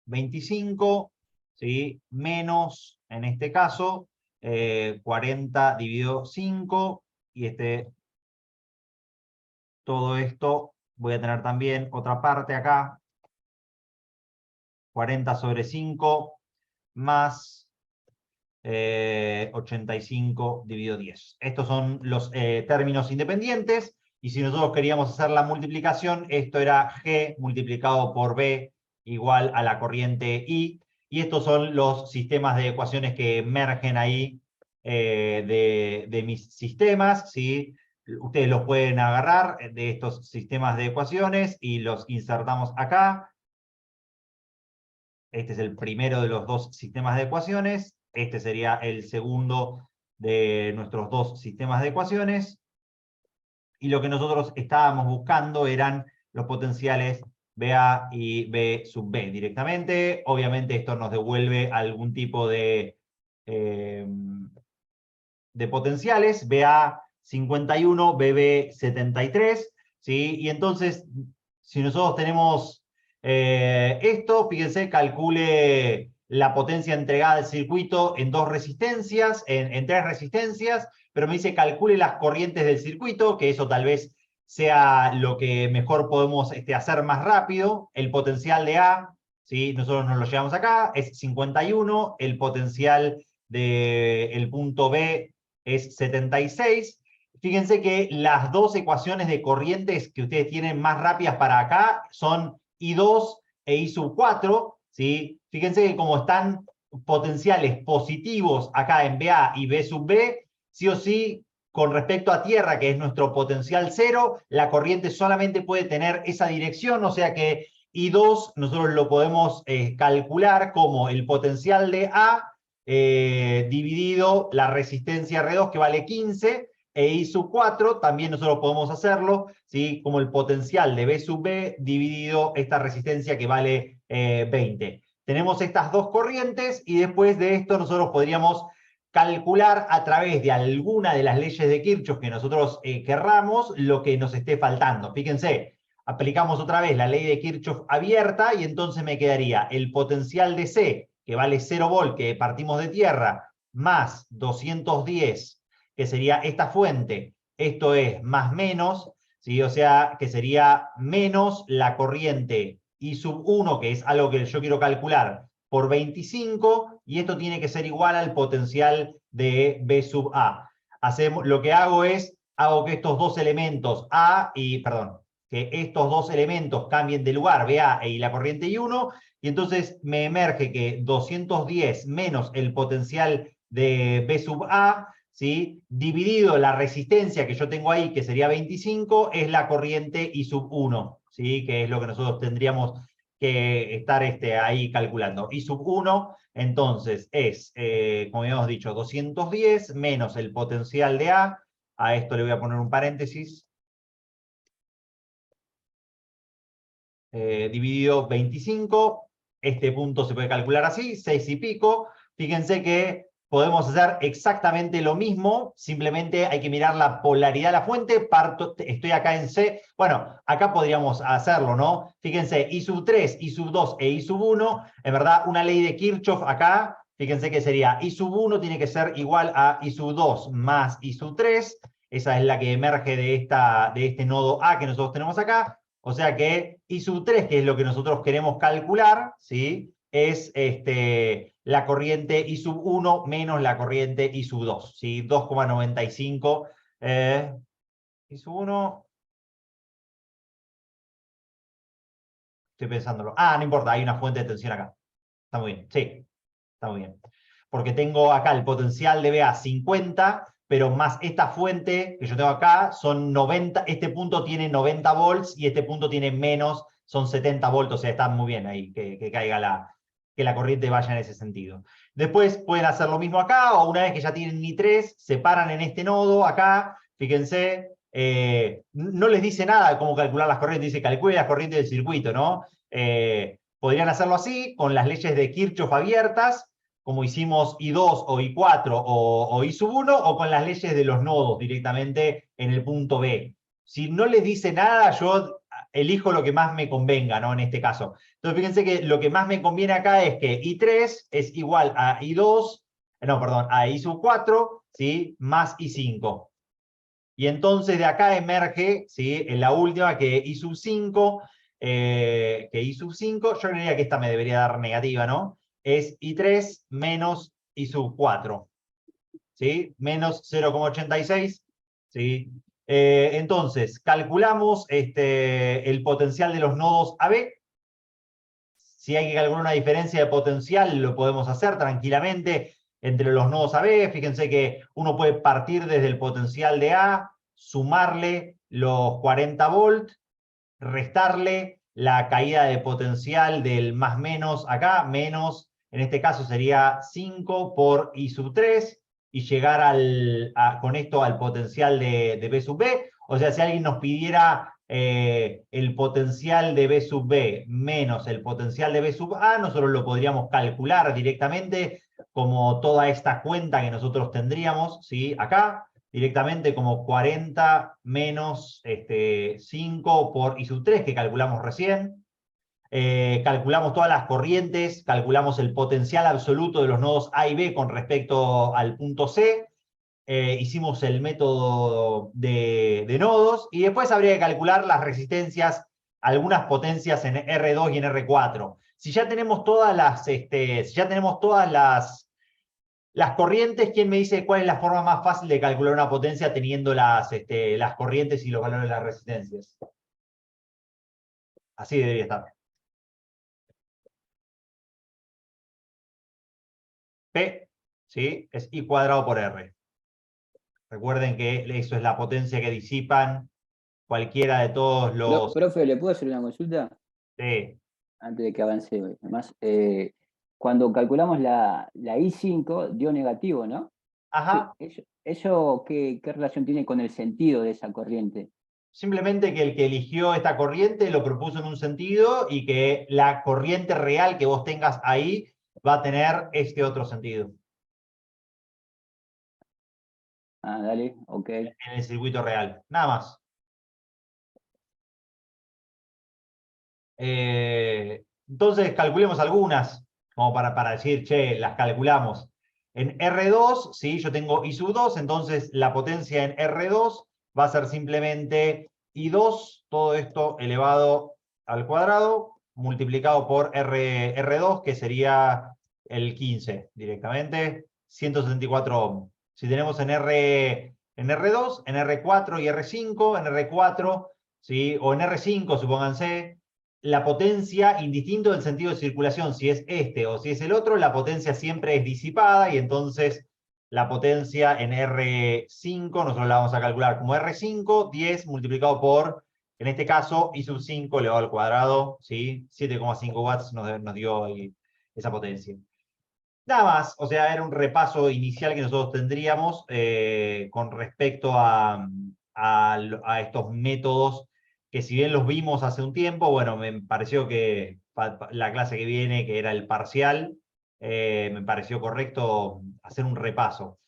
25, ¿sí? Menos, en este caso, 40 dividido 5, y todo esto voy a tener también otra parte acá, 40 sobre 5 más 85 dividido 10. Estos son los términos independientes. Y si nosotros queríamos hacer la multiplicación, esto era G multiplicado por B igual a la corriente I. Y estos son los sistemas de ecuaciones que emergen ahí de mis sistemas, ¿sí? Ustedes los pueden agarrar de estos sistemas de ecuaciones y los insertamos acá. Este es el primero de los dos sistemas de ecuaciones. Este sería el segundo de nuestros dos sistemas de ecuaciones. Y lo que nosotros estábamos buscando eran los potenciales BA y B sub B directamente. Obviamente esto nos devuelve algún tipo de potenciales. BA 51, BB 73. ¿Sí? Y entonces, si nosotros tenemos esto, fíjense, calcule la potencia entregada al circuito en dos resistencias, en tres resistencias, pero me dice calcule las corrientes del circuito, que eso tal vez sea lo que mejor podemos hacer más rápido. El potencial de A ¿sí? Nosotros nos lo llevamos acá, es 51, el potencial del punto B es 76. Fíjense que las dos ecuaciones de corrientes que ustedes tienen más rápidas para acá son I2 e I sub 4, ¿sí? Fíjense que como están potenciales positivos acá en BA y B sub B, sí o sí, con respecto a tierra, que es nuestro potencial cero, la corriente solamente puede tener esa dirección, o sea que I2 nosotros lo podemos calcular como el potencial de A dividido la resistencia R2, que vale 15, e I sub 4 también nosotros podemos hacerlo, ¿sí? Como el potencial de B sub B dividido esta resistencia que vale 20. Tenemos estas dos corrientes y después de esto nosotros podríamos calcular a través de alguna de las leyes de Kirchhoff que nosotros querramos lo que nos esté faltando. Fíjense, aplicamos otra vez la ley de Kirchhoff abierta y entonces me quedaría el potencial de C, que vale 0 volt, que partimos de tierra, más 210, que sería esta fuente. Esto es más menos, ¿sí? O sea, que sería menos la corriente I sub 1, que es algo que yo quiero calcular, por 25, y esto tiene que ser igual al potencial de B sub A. Lo que hago es, hago que estos dos elementos A y, perdón, que estos dos elementos cambien de lugar, BA y la corriente I1, y entonces me emerge que 210 menos el potencial de B sub A, ¿sí? Dividido la resistencia que yo tengo ahí, que sería 25, es la corriente I sub 1, ¿sí? Que es lo que nosotros tendríamos que estar ahí calculando. I sub 1, entonces, es, como habíamos dicho, 210 menos el potencial de A esto le voy a poner un paréntesis, dividido 25, este punto se puede calcular así, 6 y pico. Fíjense que podemos hacer exactamente lo mismo, simplemente hay que mirar la polaridad de la fuente, estoy acá en C, bueno, acá podríamos hacerlo, ¿no? Fíjense, I sub 3, I sub 2 e I sub 1, en verdad una ley de Kirchhoff acá, fíjense que sería I sub 1 tiene que ser igual a I sub 2 más I sub 3, esa es la que emerge de este nodo A que nosotros tenemos acá, o sea que I sub 3, que es lo que nosotros queremos calcular, ¿sí? Es la corriente I sub 1 menos la corriente I sub 2, ¿sí? 2,95. I sub 1. Estoy pensándolo. Ah, no importa, hay una fuente de tensión acá. Está muy bien, sí, está muy bien. Porque tengo acá el potencial de BA 50, pero más esta fuente que yo tengo acá son 90, este punto tiene 90 volts y este punto tiene menos, son 70 volts, o sea, está muy bien ahí que caiga que la corriente vaya en ese sentido. Después pueden hacer lo mismo acá, o una vez que ya tienen I3, se paran en este nodo acá, fíjense, no les dice nada de cómo calcular las corrientes, dice calcule las corrientes del circuito, ¿no? Podrían hacerlo así, con las leyes de Kirchhoff abiertas, como hicimos I2 o I4 o I sub 1, o con las leyes de los nodos directamente en el punto B. Si no les dice nada, yo elijo lo que más me convenga, ¿no? En este caso. Entonces, fíjense que lo que más me conviene acá es que I3 es igual a I2, no, perdón, a I sub 4, ¿sí? Más I5. Y entonces de acá emerge, ¿sí? En la última, que I sub 5, yo creería que esta me debería dar negativa, ¿no? Es I3 menos I sub 4, ¿sí? Menos 0,86, ¿sí? Entonces, calculamos el potencial de los nodos AB. Si hay que calcular una diferencia de potencial, lo podemos hacer tranquilamente entre los nodos AB. Fíjense que uno puede partir desde el potencial de A, sumarle los 40 volts, restarle la caída de potencial del más menos acá, menos, en este caso sería 5 por I sub 3, y llegar con esto al potencial de B sub B. O sea, si alguien nos pidiera el potencial de B sub B menos el potencial de B sub A, nosotros lo podríamos calcular directamente como toda esta cuenta que nosotros tendríamos, ¿sí? Acá, directamente como 40 menos 5 por I sub 3, que calculamos recién. Calculamos todas las corrientes, calculamos el potencial absoluto de los nodos A y B con respecto al punto C, hicimos el método de nodos, y después habría que calcular las resistencias, algunas potencias en R2 y en R4. si ya tenemos todas las corrientes, ¿quién me dice cuál es la forma más fácil de calcular una potencia teniendo las corrientes y los valores de las resistencias? Así debería estar. P, ¿sí? Es I cuadrado por R. Recuerden que eso es la potencia que disipan cualquiera de todos los... Profe, ¿le puedo hacer una consulta? Antes de que avance. Además, cuando calculamos la I5 dio negativo, ¿no? Ajá. ¿Eso qué relación tiene con el sentido de esa corriente? Simplemente que el que eligió esta corriente lo propuso en un sentido y que la corriente real que vos tengas ahí va a tener este otro sentido. Ah, dale, ok. En el circuito real. Nada más. Entonces calculemos algunas, como para decir, che, las calculamos. En R2, ¿sí? Yo tengo I sub 2, entonces la potencia en R2 va a ser simplemente I2, todo esto elevado al cuadrado, multiplicado por R2, que sería el 15 directamente, 174 ohm. Si tenemos en R2, en R4 y R5, en R4, ¿sí? O en R5, supónganse, la potencia, indistinto del sentido de circulación, si es este o si es el otro, la potencia siempre es disipada y entonces la potencia en R5 nosotros la vamos a calcular como R5, 10 multiplicado por, en este caso, I sub 5 elevado al cuadrado, ¿sí? 7,5 watts nos dio esa potencia. Nada más, o sea, era un repaso inicial que nosotros tendríamos con respecto a estos métodos que si bien los vimos hace un tiempo, bueno, me pareció que la clase que viene, que era el parcial, me pareció correcto hacer un repaso.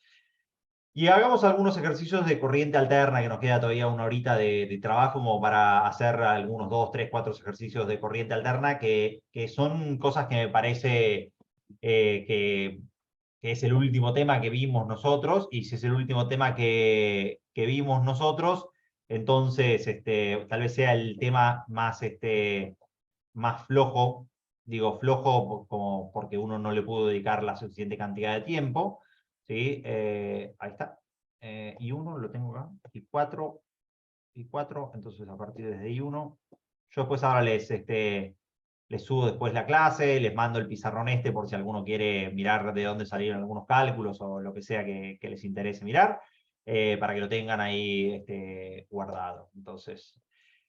Y hagamos algunos ejercicios de corriente alterna, que nos queda todavía una horita de trabajo como para hacer algunos 2, 3, 4 ejercicios de corriente alterna, que son cosas que me parece que es el último tema que vimos nosotros, y si es el último tema que vimos nosotros, entonces tal vez sea el tema más flojo, digo flojo como porque uno no le pudo dedicar la suficiente cantidad de tiempo, ¿sí? Ahí está. Y 1 lo tengo acá, y 4, entonces a partir de I1, yo después ahora les subo después la clase, les mando el pizarrón por si alguno quiere mirar de dónde salieron algunos cálculos o lo que sea que les interese mirar, para que lo tengan ahí guardado. Entonces,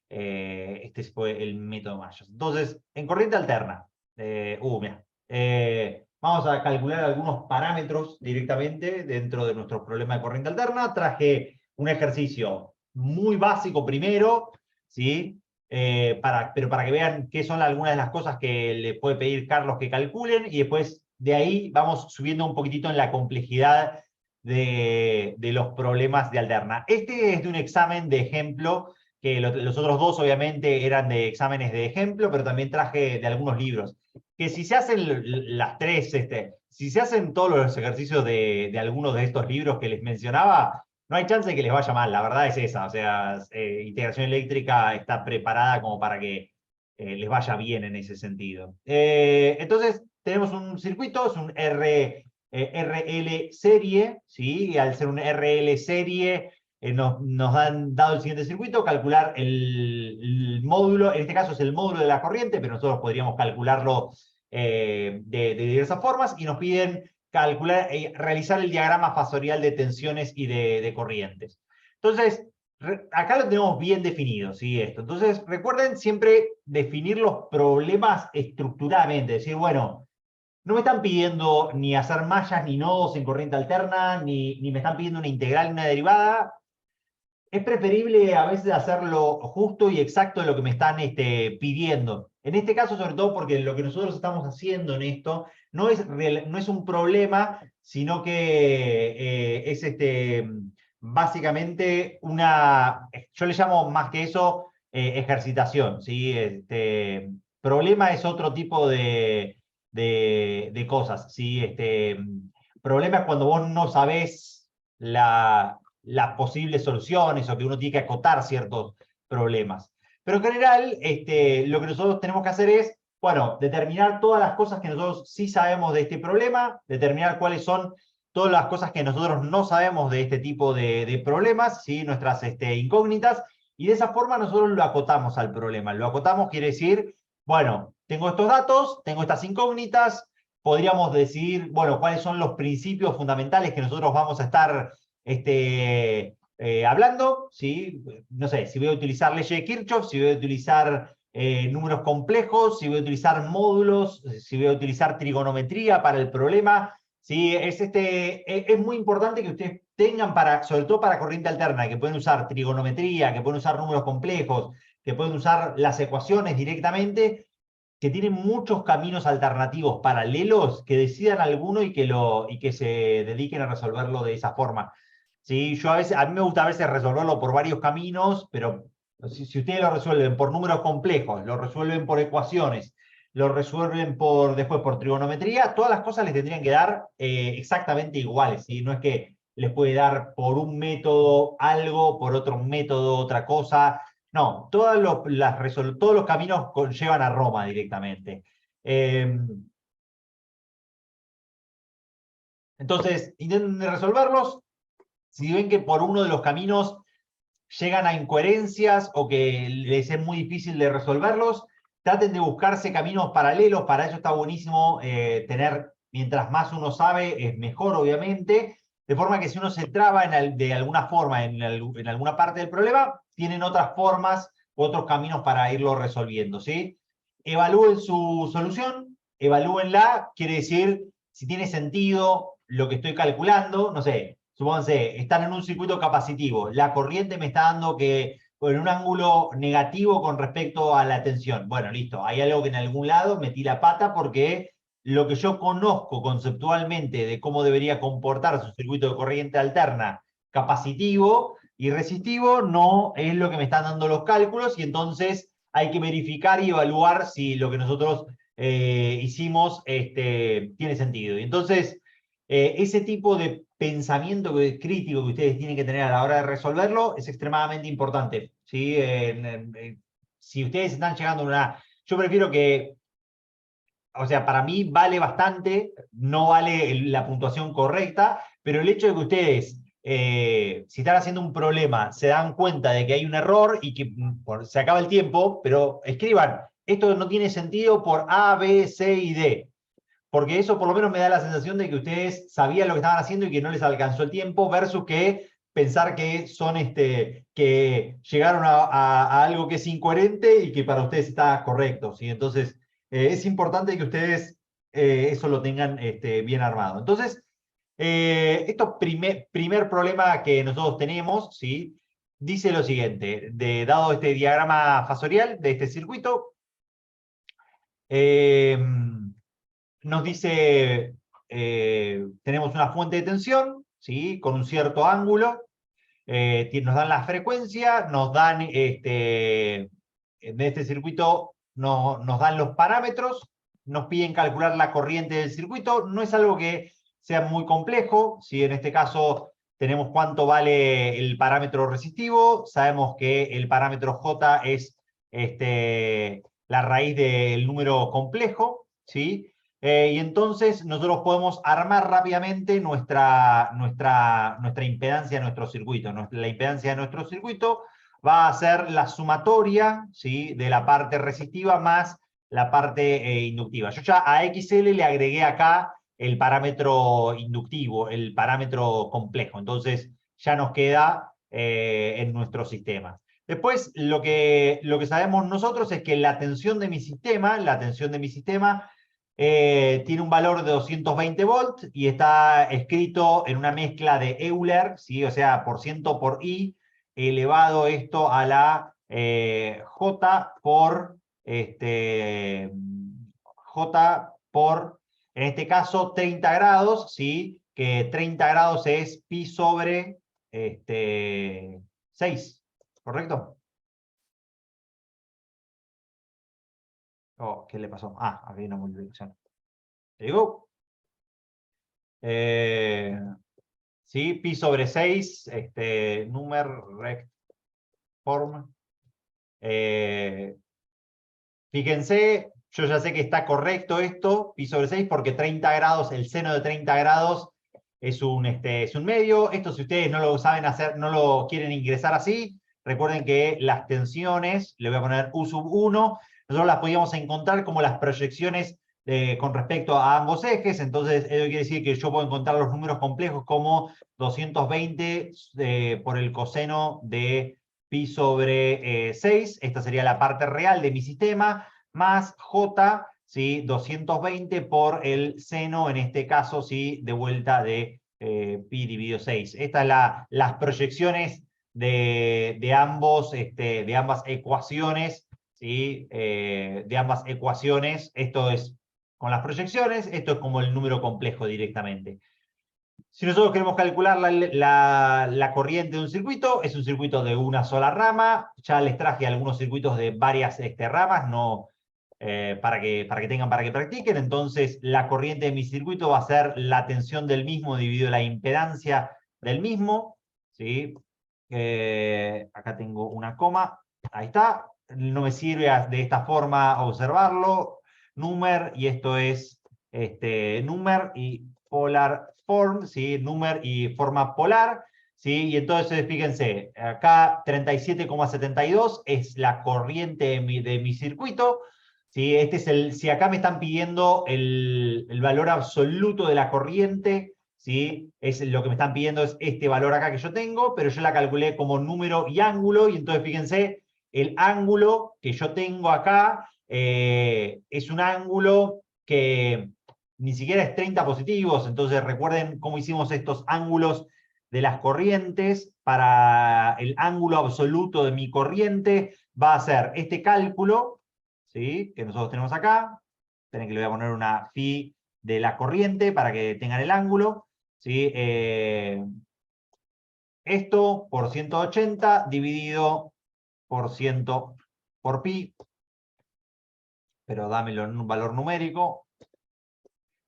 este fue el método Mayos. Entonces, en corriente alterna, mira, vamos a calcular algunos parámetros directamente dentro de nuestro problema de corriente alterna. Traje un ejercicio muy básico primero, ¿sí? Pero para que vean qué son algunas de las cosas que le puede pedir Carlos que calculen, y después de ahí vamos subiendo un poquitito en la complejidad de los problemas de alterna. Este es de un examen de ejemplo, que los otros dos obviamente eran de exámenes de ejemplo, pero también traje de algunos libros. Que si se hacen las tres, si se hacen todos los ejercicios de algunos de estos libros que les mencionaba, no hay chance de que les vaya mal, la verdad es esa. O sea, integración eléctrica está preparada como para que les vaya bien en ese sentido. Entonces, tenemos un circuito, es un RL serie, ¿sí? Y al ser un RL serie, nos han dado el siguiente circuito, calcular el módulo, en este caso es el módulo de la corriente, pero nosotros podríamos calcularlo de diversas formas, y nos piden calcular, realizar el diagrama fasorial de tensiones y de corrientes. Entonces, acá lo tenemos bien definido, ¿sí? Entonces, recuerden siempre definir los problemas estructuralmente, decir, bueno, no me están pidiendo ni hacer mallas ni nodos en corriente alterna, ni me están pidiendo una integral ni una derivada. Es preferible a veces hacerlo justo y exacto de lo que me están pidiendo. En este caso, sobre todo porque lo que nosotros estamos haciendo en esto no es un problema, sino que es básicamente yo le llamo más que eso ejercitación, ¿sí? Problema es otro tipo de cosas, ¿sí? Problema es cuando vos no sabés las posibles soluciones o que uno tiene que acotar ciertos problemas. Pero en general, lo que nosotros tenemos que hacer es Bueno, determinar todas las cosas que nosotros sí sabemos de este problema, determinar cuáles son todas las cosas que nosotros no sabemos de este tipo de problemas, ¿sí? Nuestras incógnitas, y de esa forma nosotros lo acotamos al problema. Lo acotamos quiere decir, bueno, tengo estos datos, tengo estas incógnitas, podríamos decidir, bueno, cuáles son los principios fundamentales que nosotros vamos a estar hablando, ¿sí? No sé, si voy a utilizar leyes de Kirchhoff, si voy a utilizar números complejos, si voy a utilizar módulos, si voy a utilizar trigonometría para el problema. Sí, es muy importante que ustedes tengan, sobre todo para corriente alterna, que pueden usar trigonometría, que pueden usar números complejos, que pueden usar las ecuaciones directamente, que tienen muchos caminos alternativos paralelos, que decidan alguno y que se dediquen a resolverlo de esa forma. Sí, a mí me gusta a veces resolverlo por varios caminos, pero si ustedes lo resuelven por números complejos, lo resuelven por ecuaciones, lo resuelven después por trigonometría, todas las cosas les tendrían que dar exactamente iguales, ¿sí? No es que les puede dar por un método algo, por otro método otra cosa. No, todos los caminos llevan a Roma directamente. Entonces, intenten resolverlos. Si ven que por uno de los caminos llegan a incoherencias o que les es muy difícil de resolverlos, traten de buscarse caminos paralelos. Para eso está buenísimo tener, mientras más uno sabe, es mejor, obviamente. De forma que si uno se traba de alguna forma en alguna parte del problema, tienen otras formas, otros caminos para irlo resolviendo, ¿sí? Evalúen su solución, evalúenla, quiere decir si tiene sentido lo que estoy calculando, no sé, supónganse, están en un circuito capacitivo, la corriente me está dando que en un ángulo negativo con respecto a la tensión. Bueno, listo, hay algo que en algún lado metí la pata porque lo que yo conozco conceptualmente de cómo debería comportarse un circuito de corriente alterna capacitivo y resistivo no es lo que me están dando los cálculos, y entonces hay que verificar y evaluar si lo que nosotros hicimos tiene sentido. Y entonces, ese tipo de pensamiento crítico que ustedes tienen que tener a la hora de resolverlo es extremadamente importante, ¿sí? Si ustedes están llegando a una... Yo prefiero que, o sea, para mí vale bastante, no vale la puntuación correcta, pero el hecho de que ustedes, si están haciendo un problema, se dan cuenta de que hay un error y que se acaba el tiempo, pero escriban, esto no tiene sentido por A, B, C y D. Porque eso por lo menos me da la sensación de que ustedes sabían lo que estaban haciendo y que no les alcanzó el tiempo, versus que pensar que son que llegaron a algo que es incoherente y que para ustedes está correcto, ¿sí? Entonces, es importante que ustedes eso lo tengan bien armado. Entonces, esto primer problema que nosotros tenemos, ¿sí? Dice lo siguiente, dado este diagrama fasorial de este circuito, nos dice, tenemos una fuente de tensión, ¿sí? Con un cierto ángulo, nos dan la frecuencia, nos dan, en este circuito nos dan los parámetros, nos piden calcular la corriente del circuito, no es algo que sea muy complejo, ¿sí? En este caso tenemos cuánto vale el parámetro resistivo, sabemos que el parámetro J es la raíz del número complejo, ¿sí? Y entonces nosotros podemos armar rápidamente nuestra impedancia de nuestro circuito. La impedancia de nuestro circuito va a ser la sumatoria, ¿sí? De la parte resistiva más la parte inductiva. Yo ya a XL le agregué acá el parámetro inductivo, el parámetro complejo. Entonces ya nos queda en nuestro sistema. Después, lo que sabemos nosotros es que la tensión de mi sistema, tiene un valor de 220 volts y está escrito en una mezcla de Euler, ¿sí? O sea, por ciento por I, elevado esto a la J por, en este caso, 30 grados, ¿sí? Que 30 grados es pi sobre 6, ¿correcto? Oh, ¿qué le pasó? Ah, aquí hay una multiplicación. There you go. Sí, pi sobre 6, numer rect form. Fíjense, yo ya sé que está correcto esto, pi sobre 6, porque 30 grados, el seno de 30 grados es un medio. Esto, si ustedes no lo saben hacer, no lo quieren ingresar así, recuerden que las tensiones, le voy a poner U sub 1, nosotros las podíamos encontrar como las proyecciones con respecto a ambos ejes. Entonces, eso quiere decir que yo puedo encontrar los números complejos como 220 por el coseno de pi sobre 6. Esta sería la parte real de mi sistema, más J, ¿sí? 220 por el seno, en este caso, ¿sí? De vuelta de pi dividido 6. Estas son las proyecciones de ambas ecuaciones, ¿sí? De ambas ecuaciones. Esto es con las proyecciones, esto es como el número complejo directamente. Si nosotros queremos calcular la corriente de un circuito, es un circuito de una sola rama. Ya les traje algunos circuitos de varias ramas, no, para que tengan, para que practiquen. Entonces, la corriente de mi circuito va a ser la tensión del mismo dividido la impedancia del mismo, ¿sí? Acá tengo una coma, ahí está. No me sirve de esta forma observarlo. Numer, y esto es numer y polar form, ¿sí? Numer y forma polar, ¿sí? Y entonces, fíjense, acá 37,72 es la corriente de mi circuito, ¿sí? Este es si acá me están pidiendo el valor absoluto de la corriente, ¿sí? Lo que me están pidiendo es este valor acá que yo tengo, pero yo la calculé como número y ángulo, y entonces fíjense, el ángulo que yo tengo acá es un ángulo que ni siquiera es 30 positivos. Entonces recuerden cómo hicimos estos ángulos de las corrientes. Para el ángulo absoluto de mi corriente va a ser este cálculo, ¿sí? Que nosotros tenemos acá. Esperen que le voy a poner una phi de la corriente para que tengan el ángulo, ¿sí? Esto por 180 dividido por 100 por pi, pero dámelo en un valor numérico,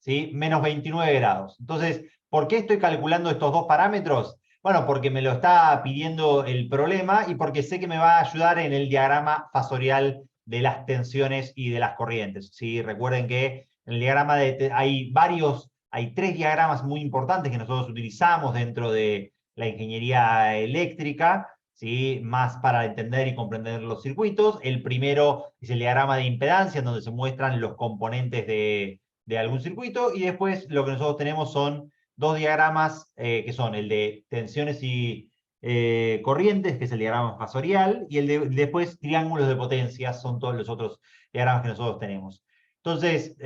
¿sí? Menos 29 grados. Entonces, ¿por qué estoy calculando estos dos parámetros? Bueno, porque me lo está pidiendo el problema y porque sé que me va a ayudar en el diagrama fasorial de las tensiones y de las corrientes, ¿sí? Recuerden que en el diagrama hay 3 diagramas muy importantes que nosotros utilizamos dentro de la ingeniería eléctrica, ¿sí? Más para entender y comprender los circuitos. El primero es el diagrama de impedancia, en donde se muestran los componentes de algún circuito, y después lo que nosotros tenemos son 2 diagramas que son el de tensiones y corrientes, que es el diagrama fasorial, y después triángulos de potencias, son todos los otros diagramas que nosotros tenemos. Entonces,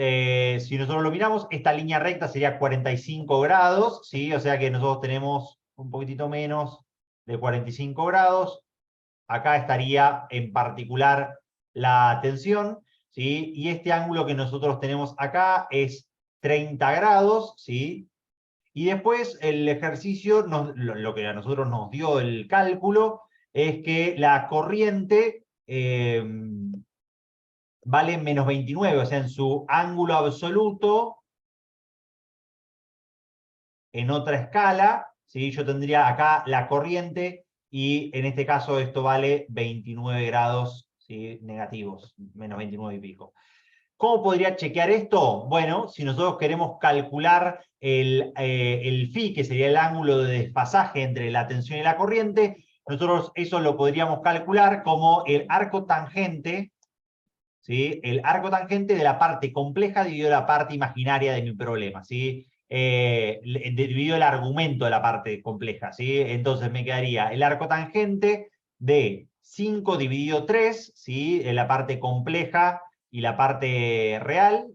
si nosotros lo miramos, esta línea recta sería 45 grados, ¿sí? O sea que nosotros tenemos un poquitito menos de 45 grados. Acá estaría en particular la tensión, ¿sí? Y este ángulo que nosotros tenemos acá es 30 grados, ¿sí? Y después el ejercicio, lo que a nosotros nos dio el cálculo, es que la corriente vale menos 29, o sea, en su ángulo absoluto, en otra escala, ¿sí? Yo tendría acá la corriente, y en este caso esto vale 29 grados, ¿sí? Negativos, menos 29 y pico. ¿Cómo podría chequear esto? Bueno, si nosotros queremos calcular el phi, que sería el ángulo de desfasaje entre la tensión y la corriente, nosotros eso lo podríamos calcular como el arco tangente, ¿sí? El arco tangente de la parte compleja dividido la parte imaginaria de mi problema, ¿sí? Dividido el argumento de la parte compleja, ¿sí? Entonces me quedaría el arco tangente de 5 dividido 3, ¿sí? En la parte compleja y la parte real.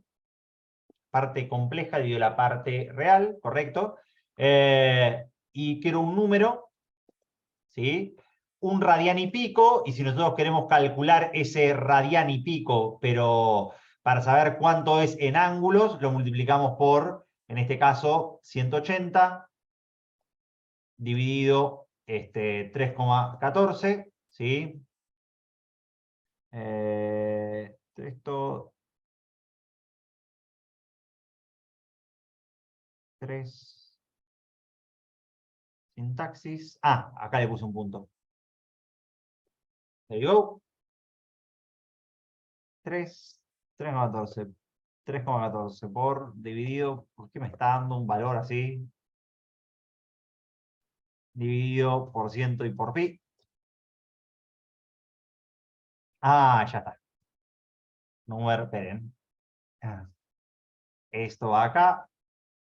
Parte compleja dividido la parte real, ¿correcto? Y quiero un número, ¿sí? Un radián y pico, y si nosotros queremos calcular ese radián y pico, pero para saber cuánto es en ángulos, lo multiplicamos por, en este caso, 180 dividido 3,14, ¿sí? Esto, 3, sintaxis. Ah, acá le puse un punto. There you go. 3 3,14. 3,14 por dividido, ¿por qué me está dando un valor así? Dividido por ciento y por pi. Ah, ya está. Número, esperen. Esto va acá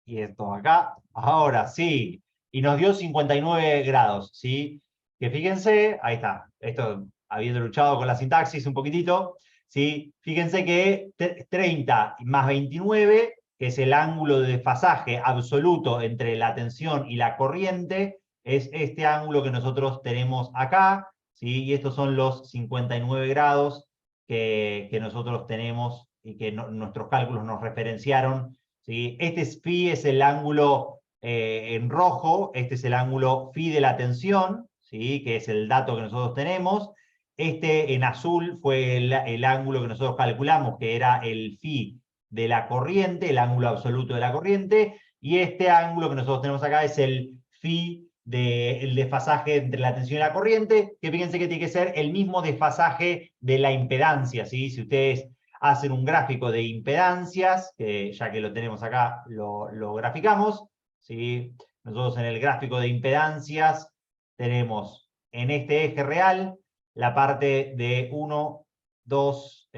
y esto va acá. Ahora sí. Y nos dio 59 grados, ¿sí? Que fíjense, ahí está. Esto, habiendo luchado con la sintaxis un poquitito, ¿sí? Fíjense que 30 más 29, que es el ángulo de desfasaje absoluto entre la tensión y la corriente, es este ángulo que nosotros tenemos acá, ¿sí? Y estos son los 59 grados que nosotros tenemos y que nuestros cálculos nos referenciaron, ¿sí? Este phi es el ángulo en rojo, este es el ángulo phi de la tensión, ¿sí? Que es el dato que nosotros tenemos. Este en azul fue el ángulo que nosotros calculamos, que era el phi de la corriente, el ángulo absoluto de la corriente, y este ángulo que nosotros tenemos acá es el phi del desfasaje entre la tensión y la corriente, que fíjense que tiene que ser el mismo desfasaje de la impedancia, ¿sí? Si ustedes hacen un gráfico de impedancias, que ya que lo tenemos acá, lo graficamos, ¿sí? Nosotros en el gráfico de impedancias tenemos en este eje real la parte de 1, 2,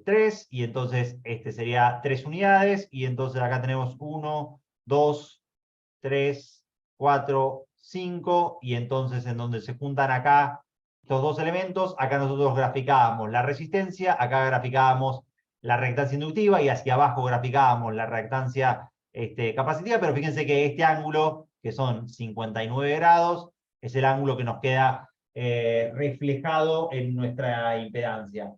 3, y entonces este sería 3 unidades, y entonces acá tenemos 1, 2, 3, 4, 5, y entonces en donde se juntan acá estos dos elementos, acá nosotros graficábamos la resistencia, acá graficábamos la reactancia inductiva, y hacia abajo graficábamos la reactancia capacitiva, pero fíjense que este ángulo, que son 59 grados, es el ángulo que nos queda reflejado en nuestra impedancia.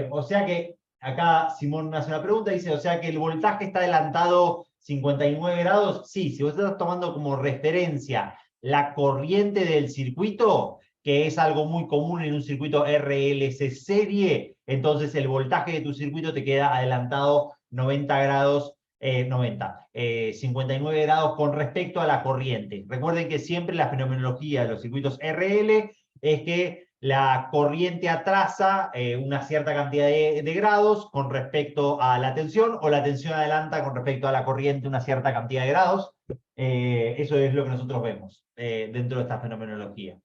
O sea que, acá Simón hace una pregunta, dice, o sea que el voltaje está adelantado 59 grados. Sí, si vos estás tomando como referencia la corriente del circuito, que es algo muy común en un circuito RLC serie, entonces el voltaje de tu circuito te queda adelantado 90 grados, 59 grados con respecto a la corriente. Recuerden que siempre la fenomenología de los circuitos RL es que la corriente atrasa una cierta cantidad de grados con respecto a la tensión, o la tensión adelanta con respecto a la corriente una cierta cantidad de grados. Eso es lo que nosotros vemos dentro de esta fenomenología.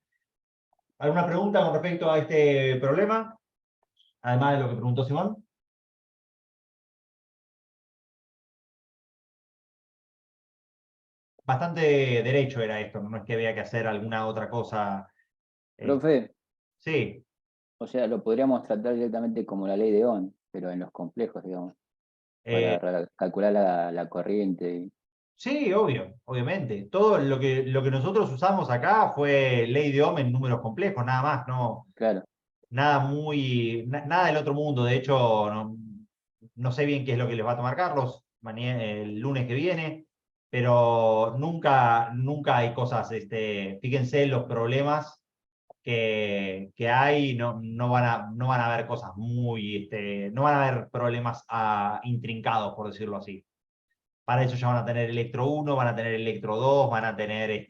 ¿Alguna pregunta con respecto a este problema? Además de lo que preguntó Simón. Bastante derecho era esto, no es que había que hacer alguna otra cosa. Profe, Sí. o sea, lo podríamos tratar directamente como la ley de Ohm, pero en los complejos, digamos, Eh, para calcular la corriente. Sí, obviamente. Todo lo que nosotros usamos acá fue ley de Ohm en números complejos, nada más, no, Claro, nada del otro mundo. De hecho, no sé bien qué es lo que les va a tomar Carlos el lunes que viene, pero nunca hay cosas, fíjense los problemas que hay, no van a haber cosas muy, no van a haber problemas intrincados, por decirlo así. Para eso ya van a tener Electro 1, van a tener Electro 2, van a tener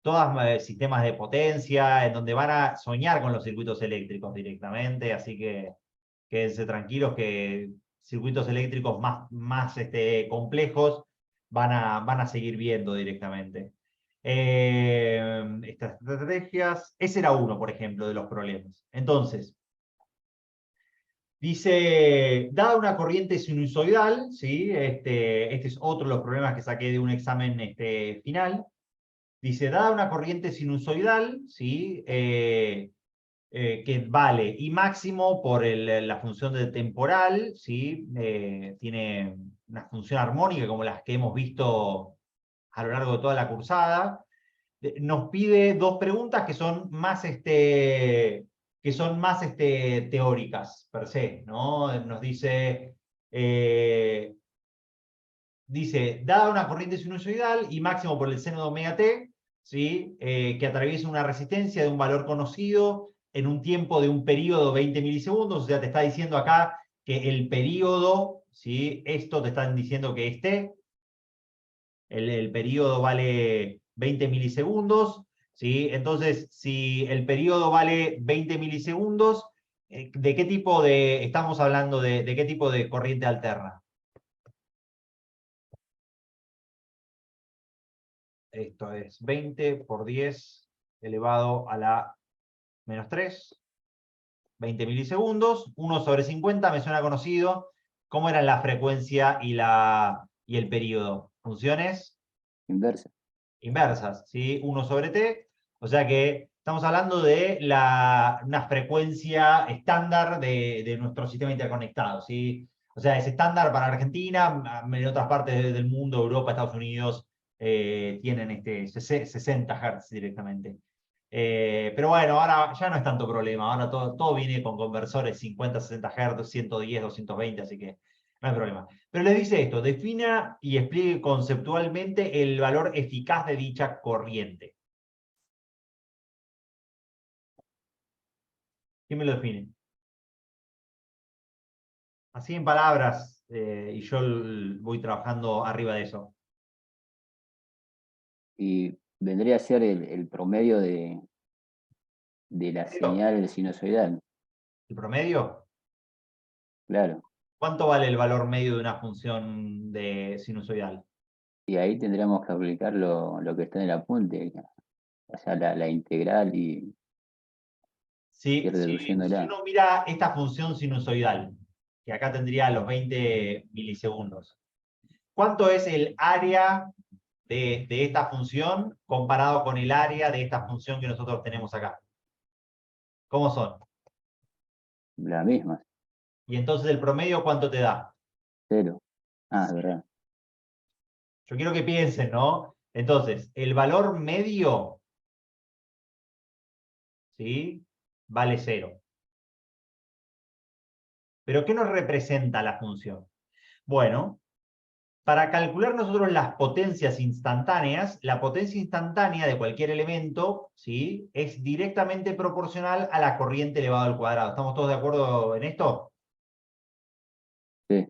todos sistemas de potencia, en donde van a soñar con los circuitos eléctricos directamente, así que quédense tranquilos que circuitos eléctricos más complejos van a seguir viendo directamente. Estas estrategias, ese era uno, por ejemplo, de los problemas. Entonces, dice, dada una corriente sinusoidal, ¿sí? Este es otro de los problemas que saqué de un examen final. Dice, dada una corriente sinusoidal, ¿sí? Que vale I máximo por la función de temporal, ¿sí? Tiene una función armónica como las que hemos visto a lo largo de toda la cursada. Nos pide dos preguntas que son más teóricas per se, ¿no? Nos dice, dada una corriente sinusoidal y máximo por el seno de omega t, ¿sí? Que atraviesa una resistencia de un valor conocido en un tiempo de un periodo de 20 milisegundos, o sea, te está diciendo acá que el periodo, ¿sí? Esto te están diciendo que el periodo vale 20 milisegundos, ¿sí? Entonces, si el periodo vale 20 milisegundos, ¿De qué tipo de, estamos hablando de qué tipo de corriente alterna? Esto es 20 por 10 elevado a la menos 3, 20 milisegundos, 1 sobre 50, me suena conocido. ¿Cómo eran la frecuencia y el periodo? ¿Funciones? Inversa. Inversas, ¿sí? 1 sobre t, o sea que estamos hablando de una frecuencia estándar de nuestro sistema interconectado, ¿sí? O sea, es estándar para Argentina, en otras partes del mundo, Europa, Estados Unidos, tienen 60 Hz directamente. Pero bueno, ahora ya no es tanto problema, ahora todo viene con conversores 50, 60 Hz, 110, 220, así que no hay problema. Pero les dice esto, defina y explique conceptualmente el valor eficaz de dicha corriente. ¿Quién me lo define? Así en palabras, y yo voy trabajando arriba de eso. Y vendría a ser el promedio de la señal sinusoidal. ¿El promedio? Claro. ¿Cuánto vale el valor medio de una función de sinusoidal? Y ahí tendríamos que aplicar lo que está en el apunte, o sea, la integral y Si reduciéndola. uno mira esta función sinusoidal, que acá tendría los 20 milisegundos, ¿cuánto es el área de esta función comparado con el área de esta función que nosotros tenemos acá? ¿Cómo son? La misma, Y entonces el promedio, ¿cuánto te da? 0. Ah, es verdad. Yo quiero que piensen, ¿no? Entonces, el valor medio, ¿sí? Vale 0. ¿Pero qué nos representa la función? Bueno, para calcular nosotros las potencias instantáneas, la potencia instantánea de cualquier elemento, ¿sí? Es directamente proporcional a la corriente elevado al cuadrado. ¿Estamos todos de acuerdo en esto? Sí.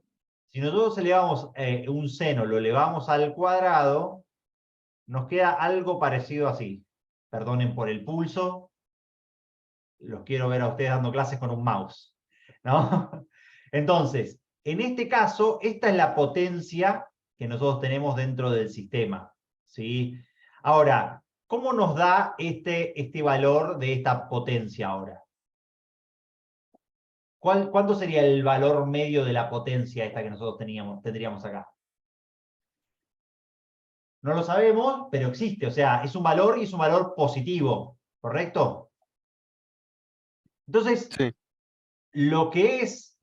Si nosotros elevamos un seno, lo elevamos al cuadrado, nos queda algo parecido así. Perdonen por el pulso. Los quiero ver a ustedes dando clases con un mouse, ¿no? Entonces, en este caso, esta es la potencia que nosotros tenemos dentro del sistema, ¿sí? Ahora, ¿cómo nos da este valor de esta potencia ahora? ¿Cuánto sería el valor medio de la potencia esta que nosotros tendríamos acá? No lo sabemos, pero existe, o sea, es un valor y es un valor positivo, ¿correcto? Entonces, Sí. lo que es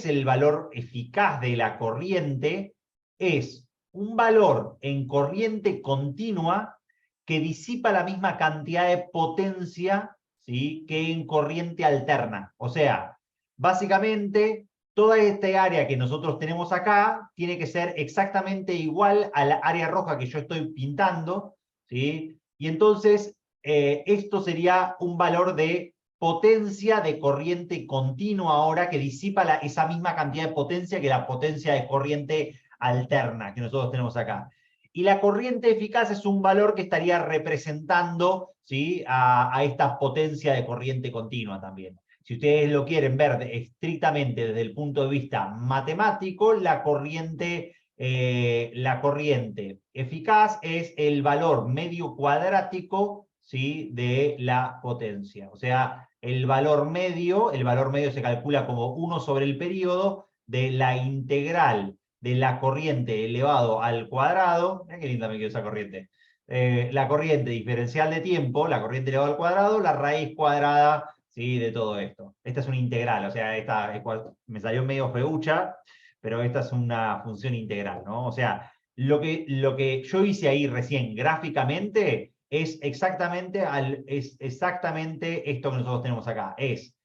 el valor eficaz de la corriente es un valor en corriente continua que disipa la misma cantidad de potencia, ¿sí?, que en corriente alterna. O sea, básicamente, toda esta área que nosotros tenemos acá tiene que ser exactamente igual a la área roja que yo estoy pintando, ¿sí? Y entonces, esto sería un valor de potencia de corriente continua ahora que disipa esa misma cantidad de potencia que la potencia de corriente alterna que nosotros tenemos acá. Y la corriente eficaz es un valor que estaría representando, ¿sí?, a esta potencia de corriente continua también. Si ustedes lo quieren ver estrictamente desde el punto de vista matemático, la corriente eficaz es el valor medio cuadrático, ¿sí?, de la potencia. O sea, el valor medio se calcula como 1 sobre el periodo de la integral de la corriente elevado al cuadrado. Mirá qué linda me quedó esa corriente. La corriente diferencial de tiempo, la corriente elevado al cuadrado, la raíz cuadrada, ¿sí?, de todo esto. Esta es una integral, o sea, me salió medio feucha, pero esta es una función integral, ¿no? O sea, lo que yo hice ahí recién gráficamente es exactamente esto que nosotros tenemos acá. Es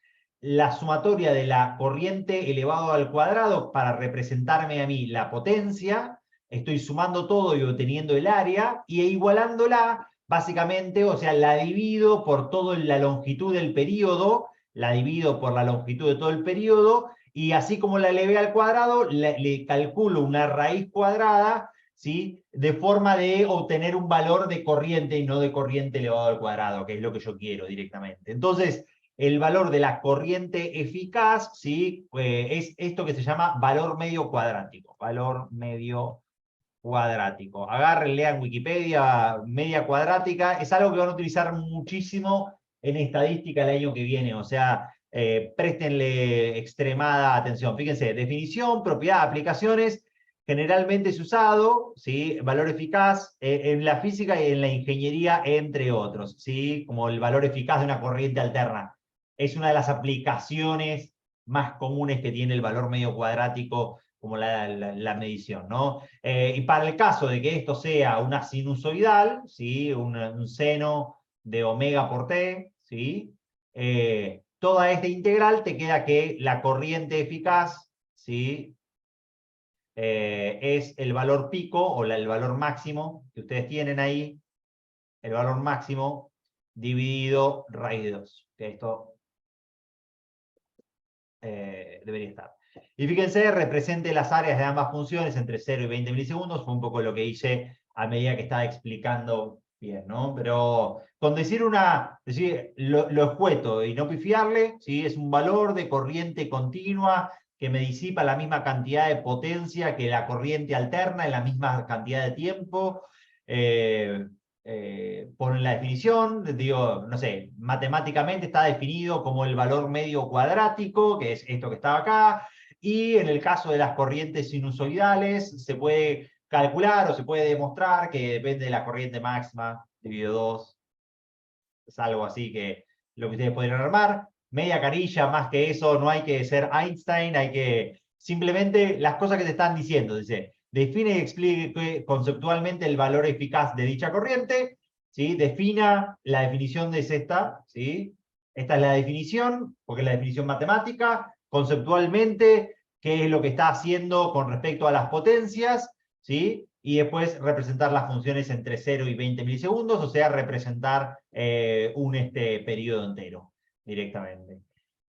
la sumatoria de la corriente elevado al cuadrado para representarme a mí la potencia. Estoy sumando todo y obteniendo el área y igualándola, básicamente, o sea, la divido por toda la longitud del periodo, la divido por la longitud de todo el periodo, y así como la elevé al cuadrado, le calculo una raíz cuadrada, ¿sí?, de forma de obtener un valor de corriente y no de corriente elevado al cuadrado, que es lo que yo quiero directamente. Entonces, el valor de la corriente eficaz, ¿sí? Es esto que se llama valor medio cuadrático. Valor medio cuadrático. Agarren, lean Wikipedia, media cuadrática. Es algo que van a utilizar muchísimo en estadística el año que viene. O sea, préstenle extremada atención. Fíjense, definición, propiedad, aplicaciones. Generalmente es usado, ¿sí? Valor eficaz en la física y en la ingeniería, entre otros, ¿sí? Como el valor eficaz de una corriente alterna. Es una de las aplicaciones más comunes que tiene el valor medio cuadrático como la medición, ¿no? Y para el caso de que esto sea una sinusoidal, ¿sí? Un seno de omega por t, ¿sí? Toda esta integral te queda que la corriente eficaz, ¿sí? Es el valor pico o el valor máximo que ustedes tienen ahí, el valor máximo dividido raíz de 2, que esto debería estar. Y fíjense, represente las áreas de ambas funciones entre 0 y 20 milisegundos, fue un poco lo que hice a medida que estaba explicando bien, ¿no? Pero con decir lo escueto y no pifiarle, ¿sí? Es un valor de corriente continua que me disipa la misma cantidad de potencia que la corriente alterna en la misma cantidad de tiempo. Ponen la definición, digo, no sé, matemáticamente está definido como el valor medio cuadrático, que es esto que estaba acá, y en el caso de las corrientes sinusoidales se puede calcular o se puede demostrar que depende de la corriente máxima dividido 2, es algo así que lo que ustedes podrían armar. Media carilla, más que eso, no hay que ser Einstein, hay que simplemente las cosas que te están diciendo, dice, define y explique conceptualmente el valor eficaz de dicha corriente, ¿sí? Defina, la definición es esta, ¿sí? Esta es la definición, porque es la definición matemática, conceptualmente, qué es lo que está haciendo con respecto a las potencias, ¿sí? Y después representar las funciones entre 0 y 20 milisegundos, o sea, representar un periodo entero directamente.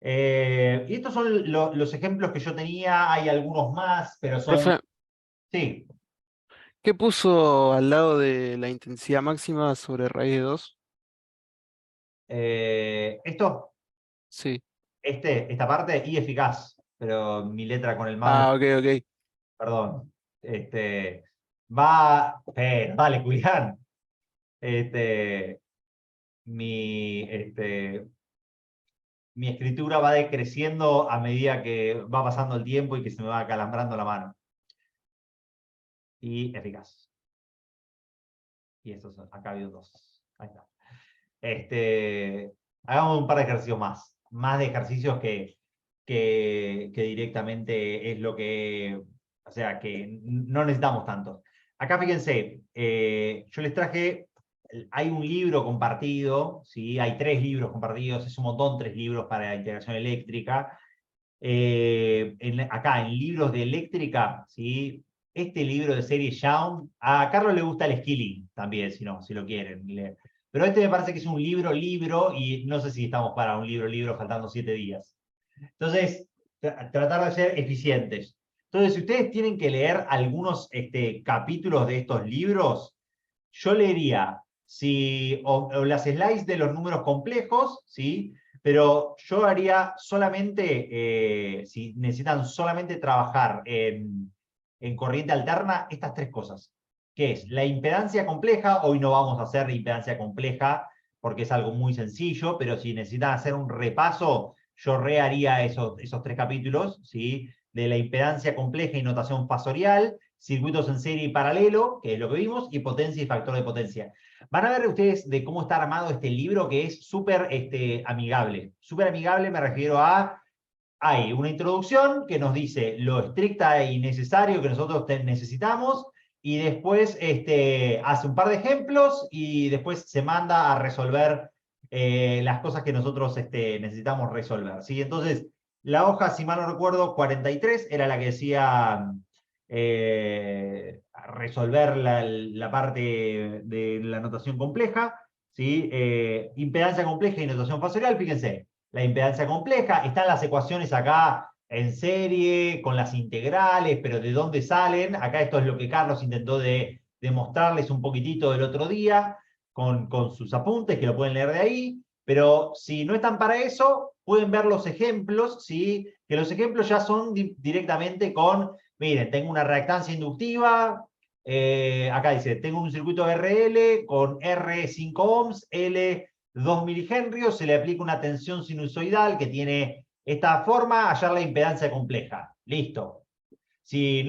Y estos son los ejemplos que yo tenía, hay algunos más, pero son... Profe, Sí, ¿qué puso al lado de la intensidad máxima sobre raíz de 2? esto, Sí. esta parte, y eficaz, pero mi letra con el mouse, Ah, ok, ok. perdón, va, pero dale, Julián, mi, mi escritura va decreciendo a medida que va pasando el tiempo y que se me va acalambrando la mano. Y eficaz. Y estos son, acá había dos. Ahí está. Hagamos un par de ejercicios más. Más de ejercicios que directamente es lo que... O sea, que no necesitamos tanto. Acá fíjense, yo les traje... Hay un libro compartido, ¿sí? Hay 3 libros compartidos, es un montón 3 libros para integración eléctrica. Acá en libros de eléctrica, ¿sí? Este libro de serie Young, a Carlos le gusta el skilling también, si lo quieren. Pero este me parece que es un libro y no sé si estamos para un libro faltando 7 días. Entonces, tratar de ser eficientes. Entonces, si ustedes tienen que leer algunos capítulos de estos libros, yo leería o las slides de los números complejos, ¿sí? Pero yo haría solamente, si necesitan solamente trabajar en corriente alterna, estas 3 cosas, que es la impedancia compleja. Hoy no vamos a hacer impedancia compleja porque es algo muy sencillo, pero si necesitan hacer un repaso, yo reharía esos 3 capítulos, ¿sí? De la impedancia compleja y notación fasorial, circuitos en serie y paralelo, que es lo que vimos, y potencia y factor de potencia. Van a ver ustedes de cómo está armado este libro, que es súper amigable. Súper amigable me refiero a... Hay una introducción que nos dice lo estricta y necesario que nosotros necesitamos, y después hace un par de ejemplos y después se manda a resolver las cosas que nosotros necesitamos resolver, ¿sí? Entonces, la hoja, si mal no recuerdo, 43 era la que decía resolver la parte de la notación compleja, ¿sí? Impedancia compleja y notación fasorial, fíjense. La impedancia compleja, están las ecuaciones acá en serie, con las integrales, pero ¿de dónde salen? Acá esto es lo que Carlos intentó demostrarles un poquitito el otro día, con sus apuntes, que lo pueden leer de ahí. Pero si no están para eso, pueden ver los ejemplos, ¿sí? Que los ejemplos ya son directamente con, miren, tengo una reactancia inductiva, acá dice, tengo un circuito RL con R 5 ohms, L 2 milihenrios, se le aplica una tensión sinusoidal que tiene esta forma, hallar la impedancia compleja. Listo. Si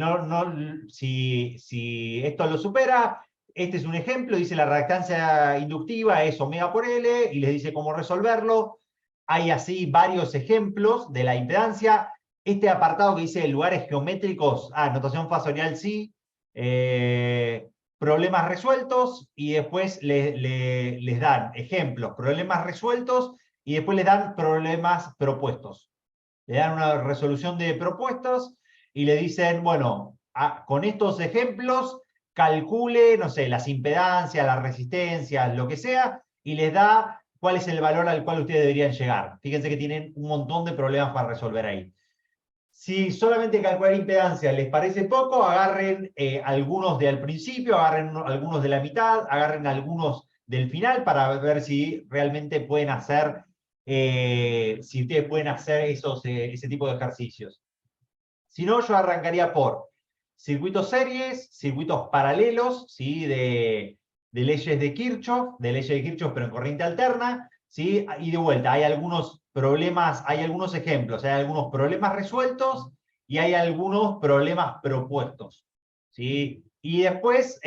esto lo supera, este es un ejemplo, dice la reactancia inductiva es omega por L, y les dice cómo resolverlo. Hay así varios ejemplos de la impedancia. Este apartado que dice lugares geométricos, notación fasorial sí, problemas resueltos, y después les dan ejemplos, problemas resueltos, y después les dan problemas propuestos. Le dan una resolución de propuestos y le dicen, bueno, con estos ejemplos calcule, no sé, las impedancias, las resistencias, lo que sea, y les da cuál es el valor al cual ustedes deberían llegar. Fíjense que tienen un montón de problemas para resolver ahí. Si solamente calcular impedancia les parece poco, agarren algunos del principio, agarren algunos de la mitad, agarren algunos del final para ver si realmente pueden hacer, si ustedes pueden hacer ese tipo de ejercicios. Si no, yo arrancaría por circuitos series, circuitos paralelos, ¿sí? de leyes de Kirchhoff, pero en corriente alterna, ¿sí? Y de vuelta, hay algunos problemas, hay algunos ejemplos, hay algunos problemas resueltos y hay algunos problemas propuestos, ¿sí? Y después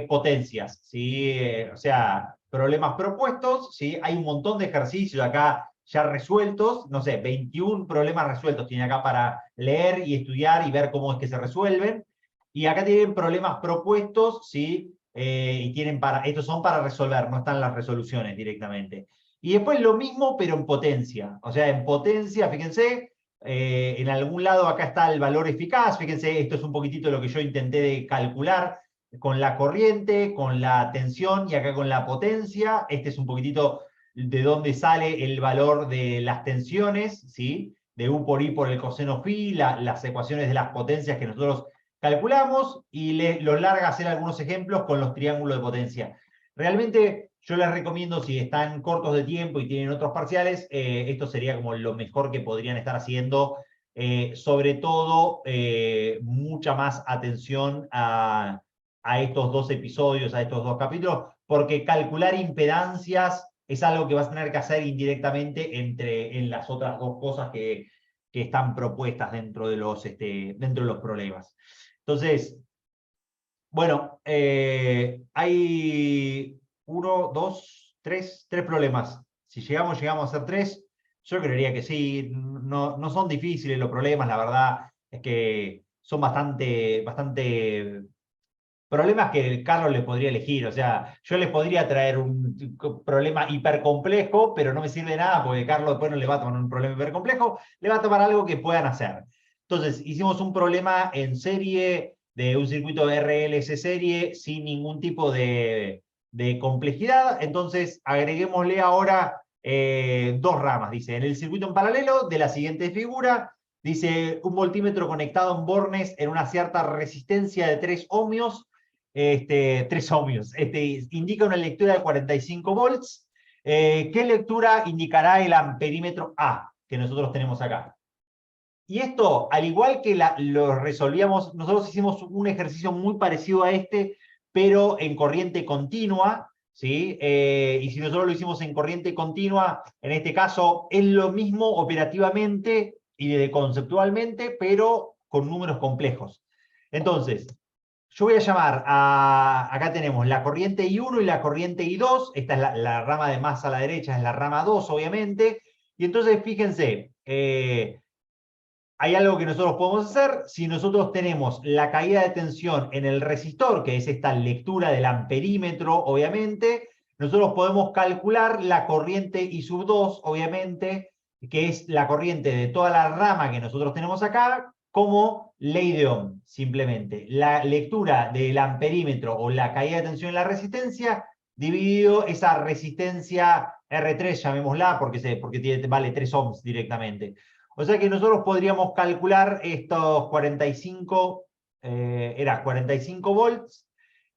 potencias, ¿sí? O sea, problemas propuestos, ¿sí? Hay un montón de ejercicios acá ya resueltos, no sé, 21 problemas resueltos tiene acá para leer y estudiar y ver cómo es que se resuelven. Y acá tienen problemas propuestos, ¿sí? Y tienen estos son para resolver, no están las resoluciones directamente. Y después lo mismo, pero en potencia. O sea, en potencia, fíjense, en algún lado acá está el valor eficaz. Fíjense, esto es un poquitito lo que yo intenté de calcular con la corriente, con la tensión y acá con la potencia. Este es un poquitito de dónde sale el valor de las tensiones, ¿sí? De U por I por el coseno phi, las ecuaciones de las potencias que nosotros calculamos, y los larga hacer algunos ejemplos con los triángulos de potencia. Realmente yo les recomiendo, si están cortos de tiempo y tienen otros parciales, esto sería como lo mejor que podrían estar haciendo, sobre todo mucha más atención a estos dos episodios, a estos dos capítulos, porque calcular impedancias es algo que vas a tener que hacer indirectamente en las otras dos cosas que están propuestas dentro de los problemas. Entonces, bueno, hay 1, 2, 3 problemas. Si llegamos a hacer 3, yo creería que sí. No son difíciles los problemas, la verdad es que son bastante problemas que Carlos le podría elegir. O sea, yo les podría traer un problema hipercomplejo, pero no me sirve de nada porque Carlos después no le va a tomar un problema hipercomplejo, le va a tomar algo que puedan hacer. Entonces, hicimos un problema en serie de un circuito de RLS serie sin ningún tipo de complejidad. Entonces, agreguémosle ahora dos ramas. Dice, en el circuito en paralelo de la siguiente figura, dice un voltímetro conectado en bornes en una cierta resistencia de 3 ohmios, 3 ohmios. Indica una lectura de 45 volts. ¿Qué lectura indicará el amperímetro A que nosotros tenemos acá? Y esto, al igual que lo resolvíamos, nosotros hicimos un ejercicio muy parecido a este, pero en corriente continua, ¿sí? Y si nosotros lo hicimos en corriente continua, en este caso es lo mismo operativamente y conceptualmente, pero con números complejos. Entonces, yo voy a llamar acá tenemos la corriente I1 y la corriente I2, esta es la rama de más a la derecha, es la rama 2, obviamente, y entonces fíjense, hay algo que nosotros podemos hacer. Si nosotros tenemos la caída de tensión en el resistor, que es esta lectura del amperímetro, obviamente, nosotros podemos calcular la corriente I sub 2, obviamente, que es la corriente de toda la rama que nosotros tenemos acá, como ley de Ohm, simplemente. La lectura del amperímetro o la caída de tensión en la resistencia, dividido esa resistencia R3, llamémosla, porque vale 3 ohms directamente. O sea que nosotros podríamos calcular estos 45, era 45 volts,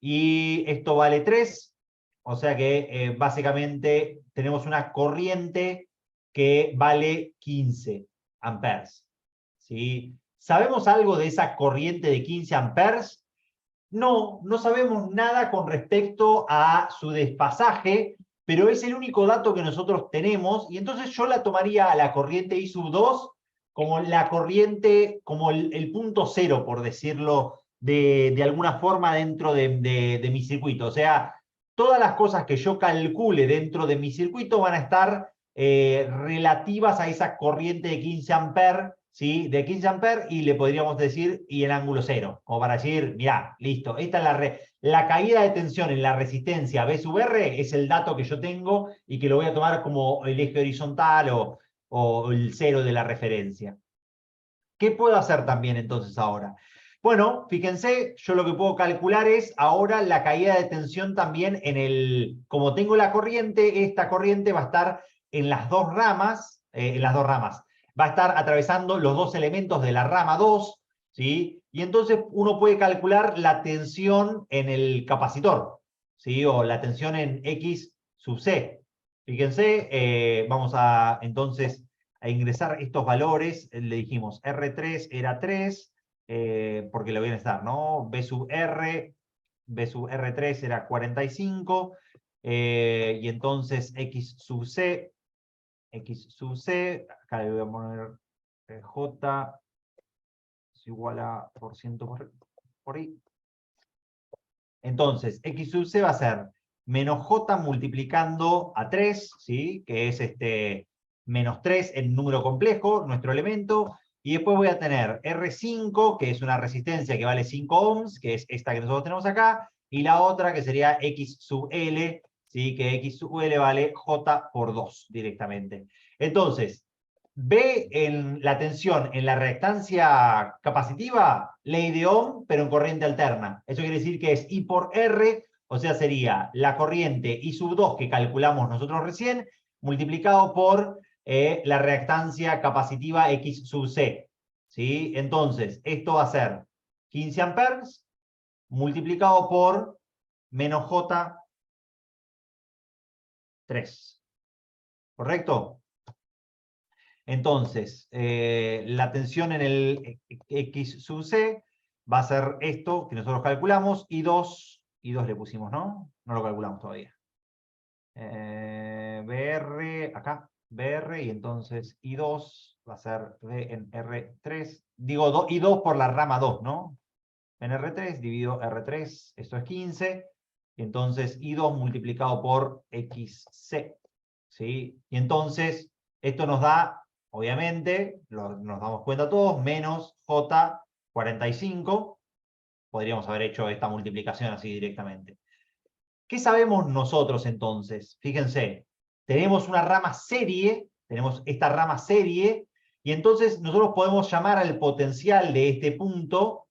y esto vale 3, O sea que básicamente tenemos una corriente que vale 15 amperes. ¿Sí? ¿Sabemos algo de esa corriente de 15 amperes? No, no sabemos nada con respecto a su desfasaje, pero es el único dato que nosotros tenemos, y entonces yo la tomaría a la corriente I sub 2 como la corriente, como el punto cero, por decirlo de alguna forma, dentro de mi circuito. O sea, todas las cosas que yo calcule dentro de mi circuito van a estar relativas a esa corriente de 15 amperes, ¿sí? De 15 amperes, y le podríamos decir, y en ángulo cero, como para decir, mirá, listo, esta es la caída de tensión en la resistencia B sub R, es el dato que yo tengo y que lo voy a tomar como el eje horizontal o el cero de la referencia. ¿Qué puedo hacer también entonces ahora? Bueno, fíjense, yo lo que puedo calcular es ahora la caída de tensión también como tengo la corriente, esta corriente va a estar en las dos ramas, va a estar atravesando los dos elementos de la rama 2, ¿sí? Y entonces uno puede calcular la tensión en el capacitor, ¿sí? O la tensión en X sub C. Fíjense, vamos a entonces a ingresar estos valores. Le dijimos R3 era 3, porque lo voy a estar, ¿no? B sub R3 era 45, y entonces X sub C, acá le voy a poner J es igual a por ciento por I. Entonces, X sub C va a ser menos J multiplicando a 3, ¿sí? Que es menos 3 en número complejo, nuestro elemento, y después voy a tener R5, que es una resistencia que vale 5 ohms, que es esta que nosotros tenemos acá, y la otra que sería X sub L, ¿sí? Que X sub L vale J por 2 directamente. Entonces, ve en la tensión en la reactancia capacitiva, ley de Ohm, pero en corriente alterna. Eso quiere decir que es I por R, o sea, sería la corriente I sub 2 que calculamos nosotros recién, multiplicado por la reactancia capacitiva X sub C. ¿Sí? Entonces, esto va a ser 15 amperes multiplicado por menos J 3. ¿Correcto? Entonces, la tensión en el X sub C va a ser esto que nosotros calculamos, I2 le pusimos, ¿no? No lo calculamos todavía. BR, acá, BR, y entonces I2 va a ser V en R3. Digo, I2 por la rama 2, ¿no? En R3, divido R3, esto es 15, y entonces I2 multiplicado por XC, ¿sí? Y entonces, esto nos da, obviamente, nos damos cuenta todos, menos J45. Podríamos haber hecho esta multiplicación así directamente. ¿Qué sabemos nosotros entonces? Fíjense, tenemos una rama serie, tenemos esta rama serie, y entonces nosotros podemos llamar al potencial de este punto,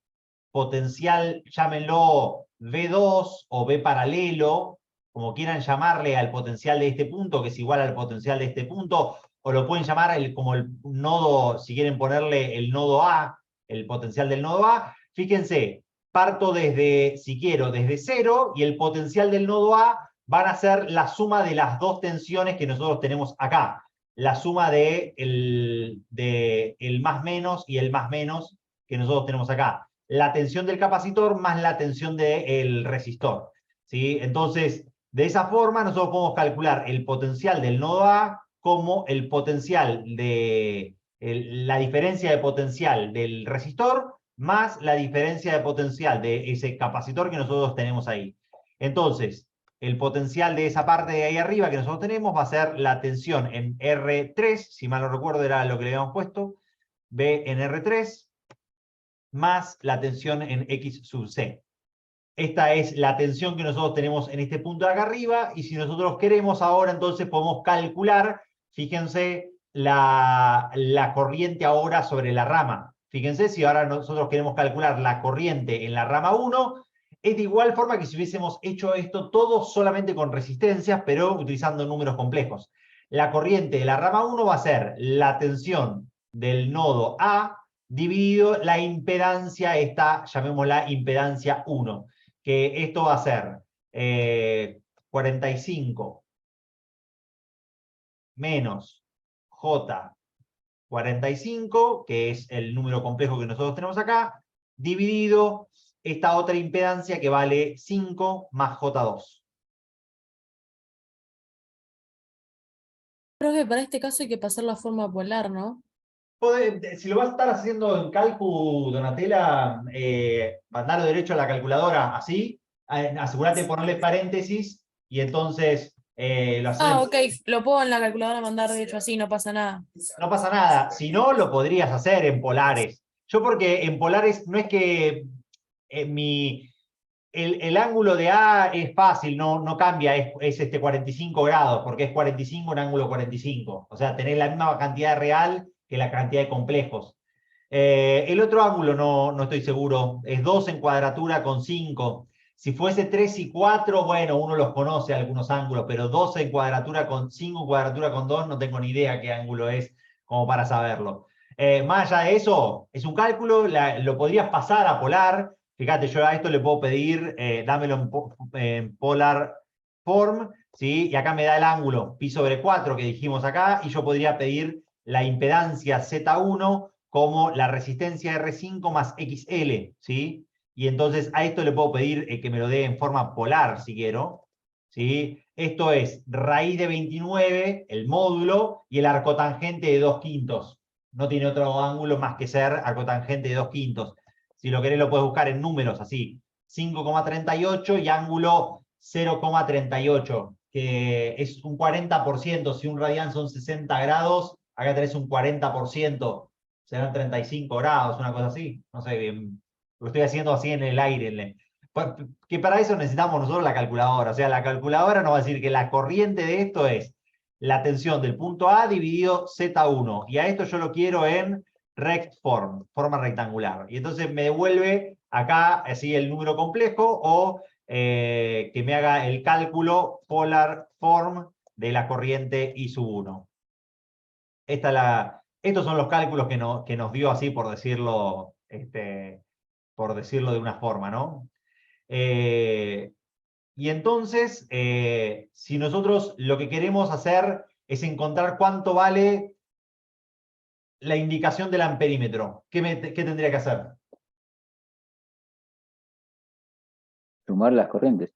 potencial, llámenlo V2 o V paralelo, como quieran llamarle al potencial de este punto, que es igual al potencial de este punto, o lo pueden llamar como el nodo, si quieren ponerle el nodo A, el potencial del nodo A. Fíjense, parto desde, si quiero, desde 0, y el potencial del nodo A van a ser la suma de las dos tensiones que nosotros tenemos acá. La suma de el más menos y el más menos que nosotros tenemos acá. La tensión del capacitor más la tensión del resistor, ¿sí? Entonces, de esa forma nosotros podemos calcular el potencial del nodo A como el potencial de la diferencia de potencial del resistor más la diferencia de potencial de ese capacitor que nosotros tenemos ahí. Entonces, el potencial de esa parte de ahí arriba que nosotros tenemos va a ser la tensión en R3, si mal no recuerdo era lo que le habíamos puesto, B en R3, más la tensión en X sub C. Esta es la tensión que nosotros tenemos en este punto de acá arriba, y si nosotros queremos ahora, entonces podemos calcular, fíjense, la corriente ahora sobre la rama. Fíjense, si ahora nosotros queremos calcular la corriente en la rama 1, es de igual forma que si hubiésemos hecho esto todo solamente con resistencias, pero utilizando números complejos. La corriente de la rama 1 va a ser la tensión del nodo A dividido la impedancia, esta llamémosla impedancia 1, que esto va a ser 45 menos J 45, que es el número complejo que nosotros tenemos acá, dividido esta otra impedancia que vale 5 más J2. Profe, para este caso hay que pasar la forma polar, ¿no? Si lo vas a estar haciendo en Calcu, Donatella, mandalo derecho a la calculadora, así, asegúrate de ponerle paréntesis y entonces lo haces. Ah, ok, lo puedo en la calculadora mandar de hecho así, no pasa nada. No pasa nada, si no, lo podrías hacer en polares. Yo porque en polares no es que el ángulo de A es fácil, no cambia, es 45 grados, porque es 45 en ángulo 45. O sea, tenés la misma cantidad de real que la cantidad de complejos. El otro ángulo no estoy seguro, es 2 en cuadratura con 5. Si fuese 3 y 4, bueno, uno los conoce algunos ángulos, pero 2 en cuadratura con 5 en cuadratura con 2, no tengo ni idea qué ángulo es como para saberlo. Más allá de eso, es un cálculo, lo podrías pasar a polar. Fíjate, yo a esto le puedo pedir, dámelo en polar form, ¿sí? Y acá me da el ángulo pi sobre 4 que dijimos acá, y yo podría pedir la impedancia Z1 como la resistencia R5 más XL, ¿sí? Y entonces a esto le puedo pedir que me lo dé en forma polar, si quiero, ¿sí? Esto es raíz de 29, el módulo, y el arcotangente de 2/5. No tiene otro ángulo más que ser arcotangente de 2/5. Si lo querés lo puedes buscar en números así. 5,38 y ángulo 0,38, que es un 40%. Si un radián son 60 grados, acá tenés un 40%. Serán 35 grados, una cosa así. No sé bien. Lo estoy haciendo así en el aire. Que para eso necesitamos nosotros la calculadora. O sea, la calculadora nos va a decir que la corriente de esto es la tensión del punto A dividido Z1. Y a esto yo lo quiero en rect form, forma rectangular. Y entonces me devuelve acá así el número complejo o que me haga el cálculo polar form de la corriente I sub 1. Estos son los cálculos que nos dio así, por decirlo de una forma, ¿no? Y entonces, si nosotros lo que queremos hacer es encontrar cuánto vale la indicación del amperímetro, ¿qué tendría que hacer? Sumar las corrientes.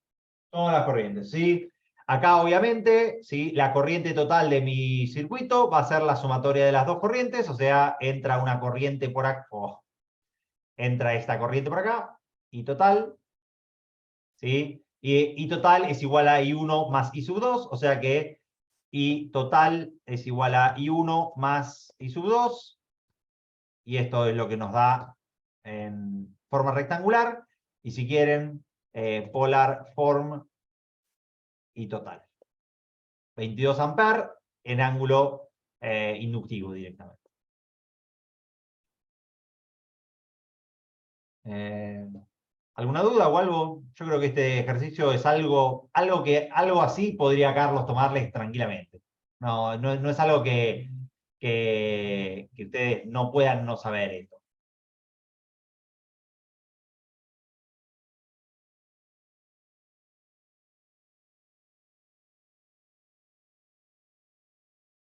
Todas las corrientes, ¿sí? Acá, obviamente, ¿sí? La corriente total de mi circuito va a ser la sumatoria de las dos corrientes, o sea, entra una corriente por acá, entra esta corriente por acá, y total, ¿sí? Y total es igual a I1 más I sub 2, o sea que I total es igual a I1 más I sub 2, y esto es lo que nos da en forma rectangular, y si quieren, polar form y total. 22 amperes en ángulo inductivo directamente. ¿Alguna duda o algo? Yo creo que este ejercicio es algo así podría Carlos tomarles tranquilamente. No es algo que ustedes no puedan no saber esto.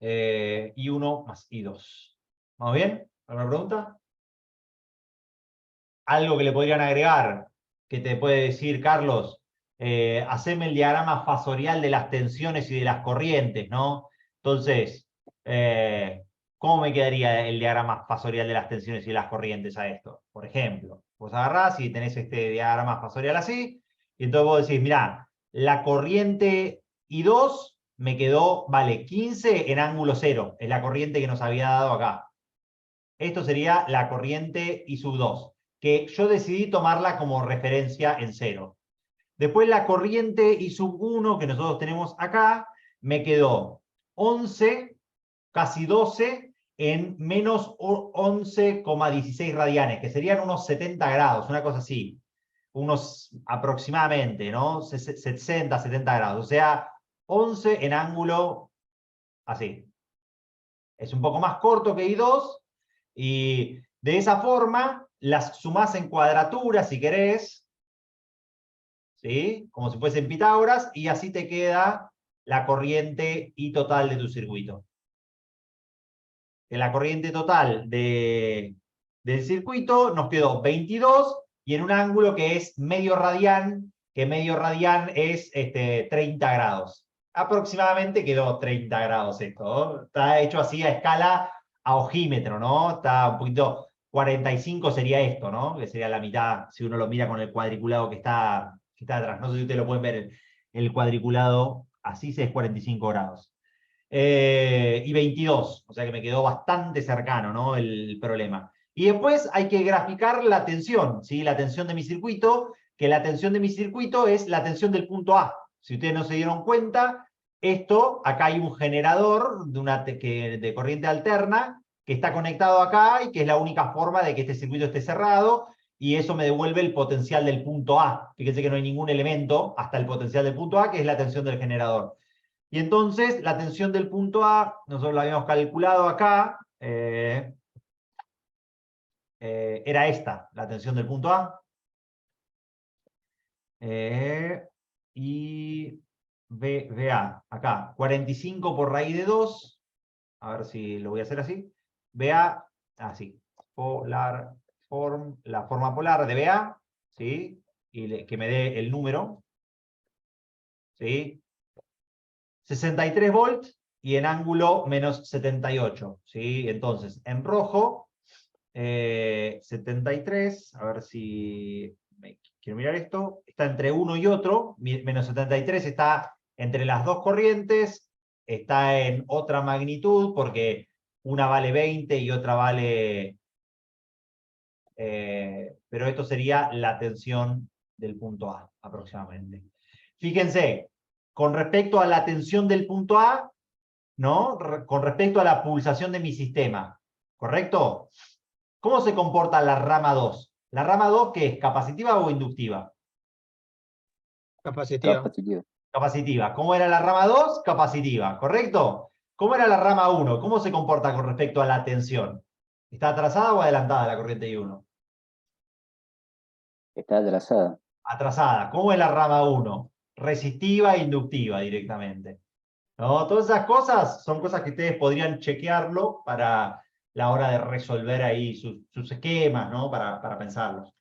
I1 más I2. ¿Vamos bien? ¿Alguna pregunta? Algo que le podrían agregar, que te puede decir, Carlos, haceme el diagrama fasorial de las tensiones y de las corrientes, ¿no? Entonces, ¿cómo me quedaría el diagrama fasorial de las tensiones y de las corrientes a esto? Por ejemplo, vos agarrás y tenés este diagrama fasorial así, y entonces vos decís, mirá, la corriente I2 me quedó, vale, 15 en ángulo 0, es la corriente que nos había dado acá. Esto sería la corriente I sub 2, que yo decidí tomarla como referencia en 0. Después la corriente I sub 1 que nosotros tenemos acá, me quedó 11, casi 12, en menos 11,16 radianes, que serían unos 70 grados, una cosa así. Unos aproximadamente, ¿no? 60, 70 grados. O sea, 11 en ángulo así. Es un poco más corto que I2, y de esa forma las sumás en cuadratura, si querés, ¿sí? Como si fuesen Pitágoras, y así te queda la corriente I total de tu circuito. En la corriente total del circuito nos quedó 22 y en un ángulo que es medio radián, que medio radián es 30 grados. Aproximadamente quedó 30 grados esto, ¿no? Está hecho así a escala a ojímetro, ¿no? Está un poquito, 45 sería esto, ¿no? Que sería la mitad, si uno lo mira con el cuadriculado que está atrás. No sé si ustedes lo pueden ver, el cuadriculado, así es 45 grados. Y 22, o sea que me quedó bastante cercano, ¿no? El problema. Y después hay que graficar la tensión, ¿sí? La tensión de mi circuito, que la tensión de mi circuito es la tensión del punto A. Si ustedes no se dieron cuenta, acá hay un generador de corriente alterna que está conectado acá y que es la única forma de que este circuito esté cerrado, y eso me devuelve el potencial del punto A. Fíjense que no hay ningún elemento hasta el potencial del punto A, que es la tensión del generador. Y entonces la tensión del punto A, nosotros la habíamos calculado acá, era esta, la tensión del punto A. Y VA, acá, 45 por raíz de 2, a ver si lo voy a hacer así. VA, así, la forma polar de VA, ¿sí? Y que me dé el número, ¿sí? 63 volts y en ángulo menos 78, ¿sí? Entonces, en rojo, 73, a ver si quiero mirar esto, está entre uno y otro, menos 73 está entre las dos corrientes, está en otra magnitud, porque una vale 20 y otra vale... pero esto sería la tensión del punto A, aproximadamente. Fíjense, con respecto a la tensión del punto A, ¿no? Con respecto a la pulsación de mi sistema, ¿correcto? ¿Cómo se comporta la rama 2? ¿La rama 2 qué es? ¿Capacitiva o inductiva? Capacitiva. Capacitiva. Capacitiva. ¿Cómo era la rama 2? Capacitiva, ¿correcto? ¿Cómo era la rama 1? ¿Cómo se comporta con respecto a la tensión? ¿Está atrasada o adelantada la corriente I1? Está atrasada. Atrasada. ¿Cómo es la rama 1? Resistiva e inductiva directamente. ¿No? Todas esas cosas son cosas que ustedes podrían chequearlo para la hora de resolver ahí sus esquemas, ¿no? Para pensarlos.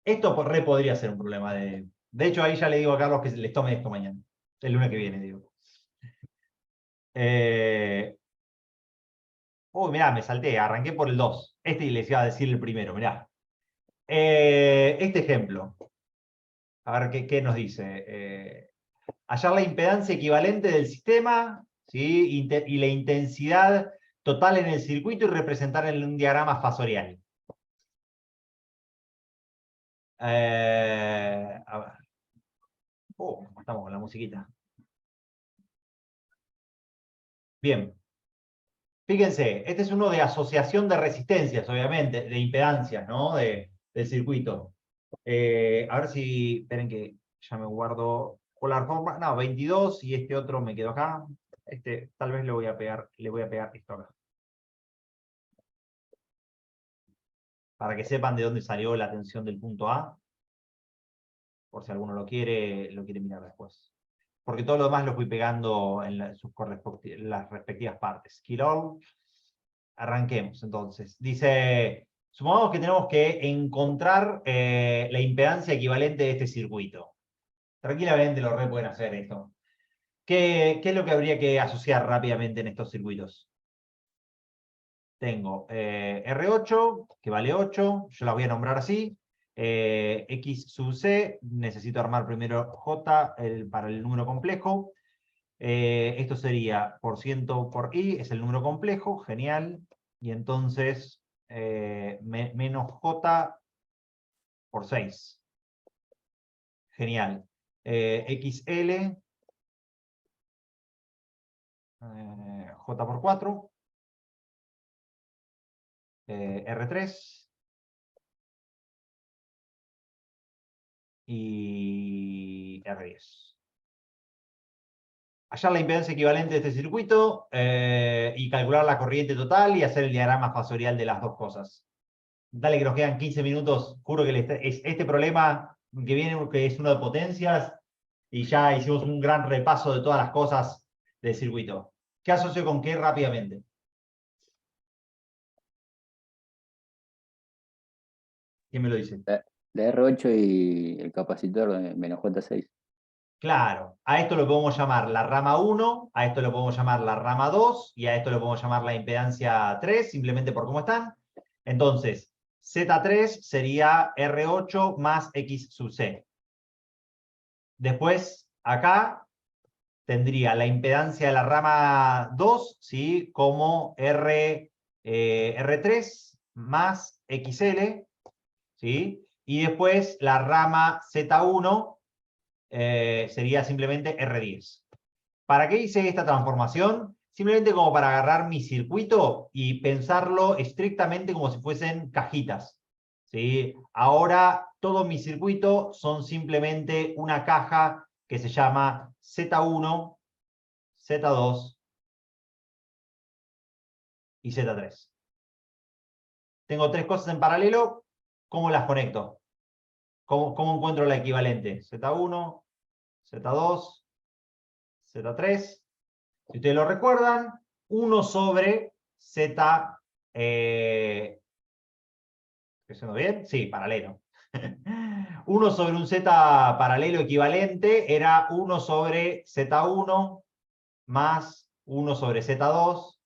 Esto podría ser un problema de... De hecho, ahí ya le digo a Carlos que les tome esto mañana. El lunes que viene, digo. Mirá, me salté, arranqué por el 2. Les iba a decir el primero, mirá. Este ejemplo. A ver qué nos dice. Hallar la impedancia equivalente del sistema, ¿sí? Y la intensidad total en el circuito y representar en un diagrama fasorial. A ver. Estamos con la musiquita. Bien. Fíjense, este es uno de asociación de resistencias, obviamente, de impedancias, ¿no? Del circuito. A ver si, esperen que ya me guardo polar forma. No, 22 y este otro me quedo acá. Tal vez le voy a pegar esto acá. Para que sepan de dónde salió la tensión del punto A. Por si alguno lo quiere mirar después. Porque todo lo demás lo fui pegando en las respectivas partes. Quirol. Arranquemos entonces. Dice, supongamos que tenemos que encontrar la impedancia equivalente de este circuito. Tranquilamente lo pueden hacer esto. ¿Qué es lo que habría que asociar rápidamente en estos circuitos? Tengo R8, que vale 8, yo las voy a nombrar así. X sub C, necesito armar primero J para el número complejo. Esto sería por ciento por I, es el número complejo, genial. Y entonces menos J por 6. Genial. XL, J por 4. R3. Y R10. Hallar la impedancia equivalente de este circuito y calcular la corriente total y hacer el diagrama fasorial de las dos cosas. Dale que nos quedan 15 minutos. Juro que este problema que viene, que es uno de potencias, y ya hicimos un gran repaso de todas las cosas del circuito. ¿Qué asocio con qué rápidamente? ¿Quién me lo dice? La R8 y el capacitor de menos J6. Claro, a esto lo podemos llamar la rama 1, a esto lo podemos llamar la rama 2 y a esto lo podemos llamar la impedancia 3, simplemente por cómo están. Entonces, Z3 sería R8 más X sub C. Después, acá tendría la impedancia de la rama 2, ¿sí? Como R3 más XL, ¿sí? Y después la rama Z1 sería simplemente R10. ¿Para qué hice esta transformación? Simplemente como para agarrar mi circuito y pensarlo estrictamente como si fuesen cajitas, ¿sí? Ahora todo mi circuito son simplemente una caja que se llama Z1, Z2 y Z3. Tengo tres cosas en paralelo, ¿cómo las conecto? ¿Cómo encuentro la equivalente? Z1, Z2, Z3. Si ustedes lo recuerdan, 1 sobre Z, ¿estoy haciendo bien? Sí, paralelo. 1 sobre un Z paralelo equivalente era 1 sobre Z1 más 1 sobre Z2,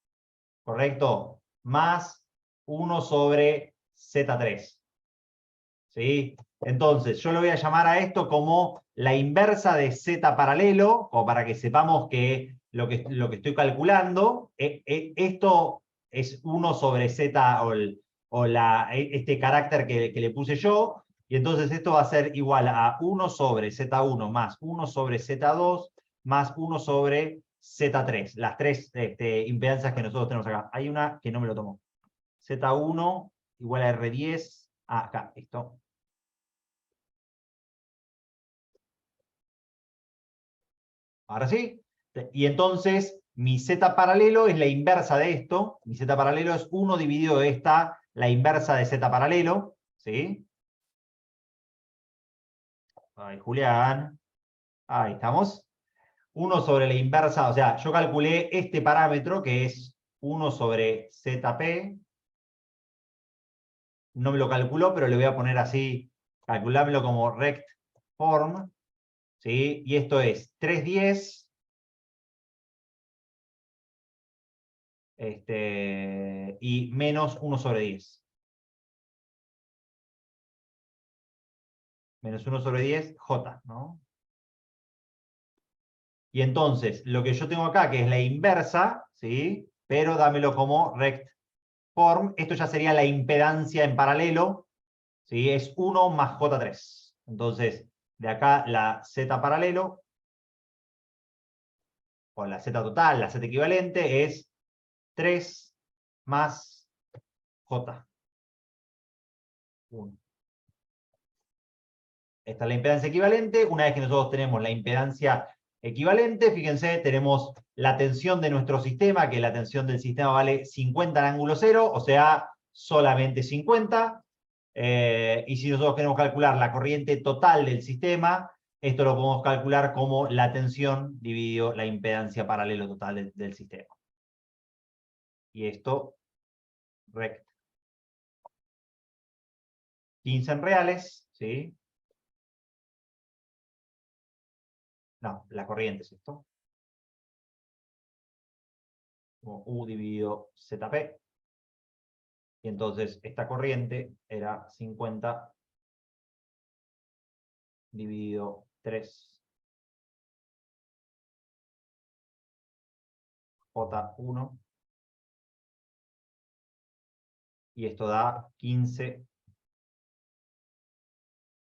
¿correcto? Más 1 sobre Z3. ¿Sí? Entonces, yo lo voy a llamar a esto como la inversa de Z paralelo, o para que sepamos que lo que estoy calculando, esto es 1 sobre Z este carácter que le puse yo, y entonces esto va a ser igual a 1 sobre Z1 más 1 sobre Z2 más 1 sobre Z3, las tres impedancias que nosotros tenemos acá. Hay una que no me lo tomó. Z1 igual a R10. Ah, acá, esto. Ahora sí. Y entonces mi Z paralelo es la inversa de esto. Mi Z paralelo es 1 dividido de esta, la inversa de Z paralelo. ¿Sí? Ay, Julián. Ahí estamos. 1 sobre la inversa, o sea, yo calculé este parámetro que es 1 sobre ZP. No me lo calculó, pero le voy a poner así, calculámelo como rect form. ¿Sí? Y esto es 310 y menos 1 sobre 10. Menos 1 sobre 10, J, ¿no? Y entonces, lo que yo tengo acá, que es la inversa, ¿sí? Pero dámelo como rect form. Esto ya sería la impedancia en paralelo, ¿sí? Es 1 más J3. Entonces, de acá la Z paralelo, o la Z total, la Z equivalente, es 3 más J. 1. Esta es la impedancia equivalente. Una vez que nosotros tenemos la impedancia equivalente, fíjense, tenemos la tensión de nuestro sistema, que la tensión del sistema vale 50 en ángulo cero, o sea, solamente 50. Y si nosotros queremos calcular la corriente total del sistema, esto lo podemos calcular como la tensión dividido la impedancia paralelo total del sistema. Y esto, rect. 15 en reales, ¿sí? No, la corriente es esto. Como U dividido ZP. Y entonces esta corriente era 50 dividido 3 J1. Y esto da 15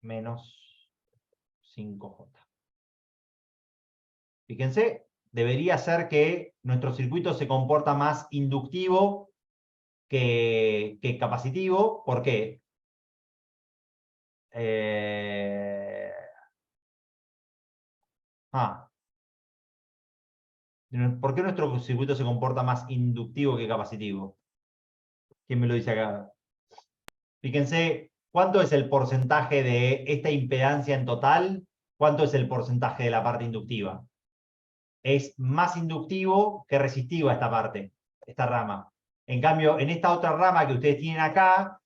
menos 5J. Fíjense, debería ser que nuestro circuito se comporta más inductivo que capacitivo. ¿Por qué? ¿Por qué nuestro circuito se comporta más inductivo que capacitivo? ¿Quién me lo dice acá? Fíjense, ¿cuánto es el porcentaje de esta impedancia en total? ¿Cuánto es el porcentaje de la parte inductiva? Es más inductivo que resistivo esta parte, esta rama. En cambio, en esta otra rama que ustedes tienen acá,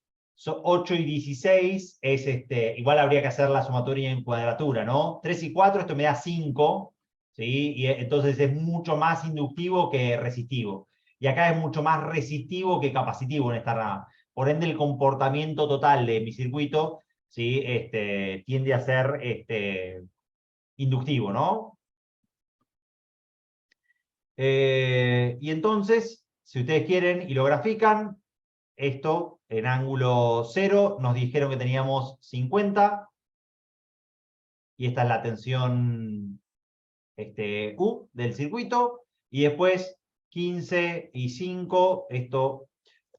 8 y 16, es igual habría que hacer la sumatoria en cuadratura, ¿no? 3 y 4, esto me da 5, ¿sí? Y entonces es mucho más inductivo que resistivo. Y acá es mucho más resistivo que capacitivo en esta rama. Por ende, el comportamiento total de mi circuito, ¿sí? Tiende a ser inductivo, ¿no? Y entonces, si ustedes quieren y lo grafican, esto en ángulo 0 nos dijeron que teníamos 50. Y esta es la tensión U del circuito. Y después 15 y 5, esto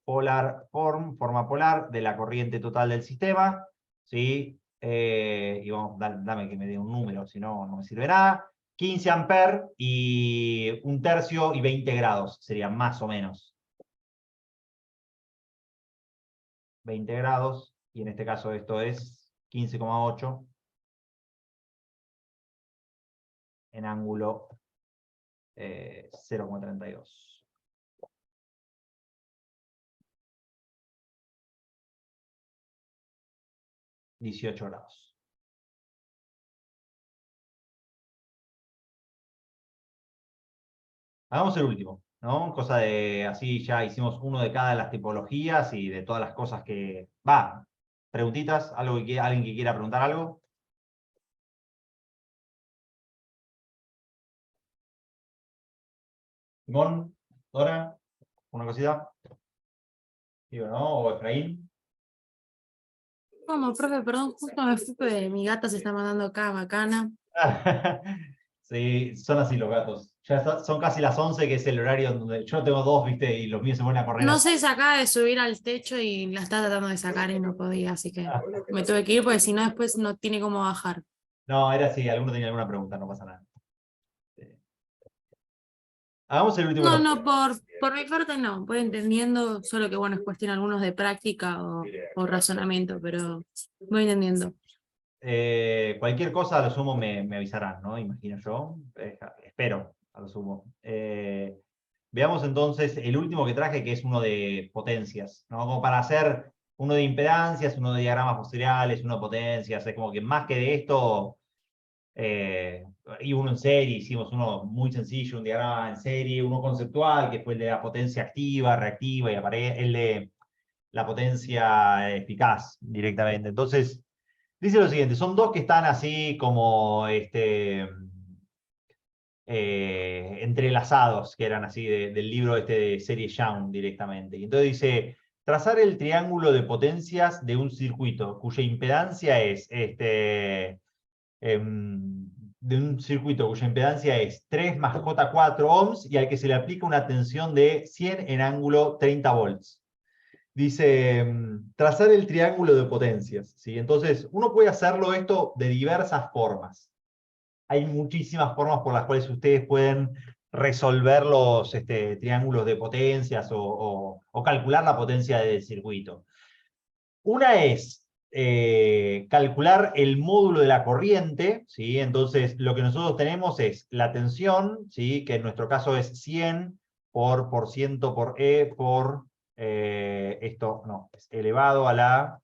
forma polar de la corriente total del sistema. ¿Sí? Y vamos, dame que me dé un número, si no, no me sirve nada. 15 amperes y 1/3 y 20 grados, serían más o menos. 20 grados, y en este caso esto es 15,8 en ángulo 0,32. $18 grados. Hagamos el último, ¿no? Cosa de, así ya hicimos uno de cada de las tipologías y de todas las cosas que... Va, preguntitas, alguien que quiera preguntar algo. Simón, Dora, ¿una cosita? Digo, ¿no? O Efraín. ¿Cómo, profe? Perdón, justo me fui porque mi gata se está mandando acá, bacana. Sí, son así los gatos. Son casi las 11, que es el horario donde yo tengo dos, ¿viste? Y los míos se ponen a correr. No sé, se acaba de subir al techo y la está tratando de sacar y no podía, así que me tuve que ir porque si no después no tiene cómo bajar. No, era así, alguno tenía alguna pregunta, no pasa nada. Hagamos el último. No, por mi parte no, voy entendiendo, solo que bueno, es cuestión algunos de práctica o razonamiento, pero voy entendiendo. Cualquier cosa a lo sumo me avisarán, ¿no? Imagino yo. Espero, a lo sumo. Veamos entonces el último que traje, que es uno de potencias, ¿no? Como para hacer uno de impedancias, uno de diagramas posteriores, uno de potencias. Es como que más que de esto, y uno en serie, hicimos uno muy sencillo, un diagrama en serie, uno conceptual, que fue el de la potencia activa, reactiva, y el de la potencia eficaz directamente. Entonces, dice lo siguiente, son dos que están así como entrelazados, que eran así del libro de serie Young directamente. Y entonces dice, trazar el triángulo de potencias de un circuito cuya impedancia es de un circuito cuya impedancia es 3 más J4 ohms y al que se le aplica una tensión de 100 en ángulo 30 volts. Dice, trazar el triángulo de potencias, ¿sí? Entonces, uno puede hacerlo esto de diversas formas. Hay muchísimas formas por las cuales ustedes pueden resolver los triángulos de potencias o calcular la potencia del circuito. Una es calcular el módulo de la corriente, ¿sí? Entonces, lo que nosotros tenemos es la tensión, ¿sí? Que en nuestro caso es 100 por ciento por E por... esto no, es elevado a la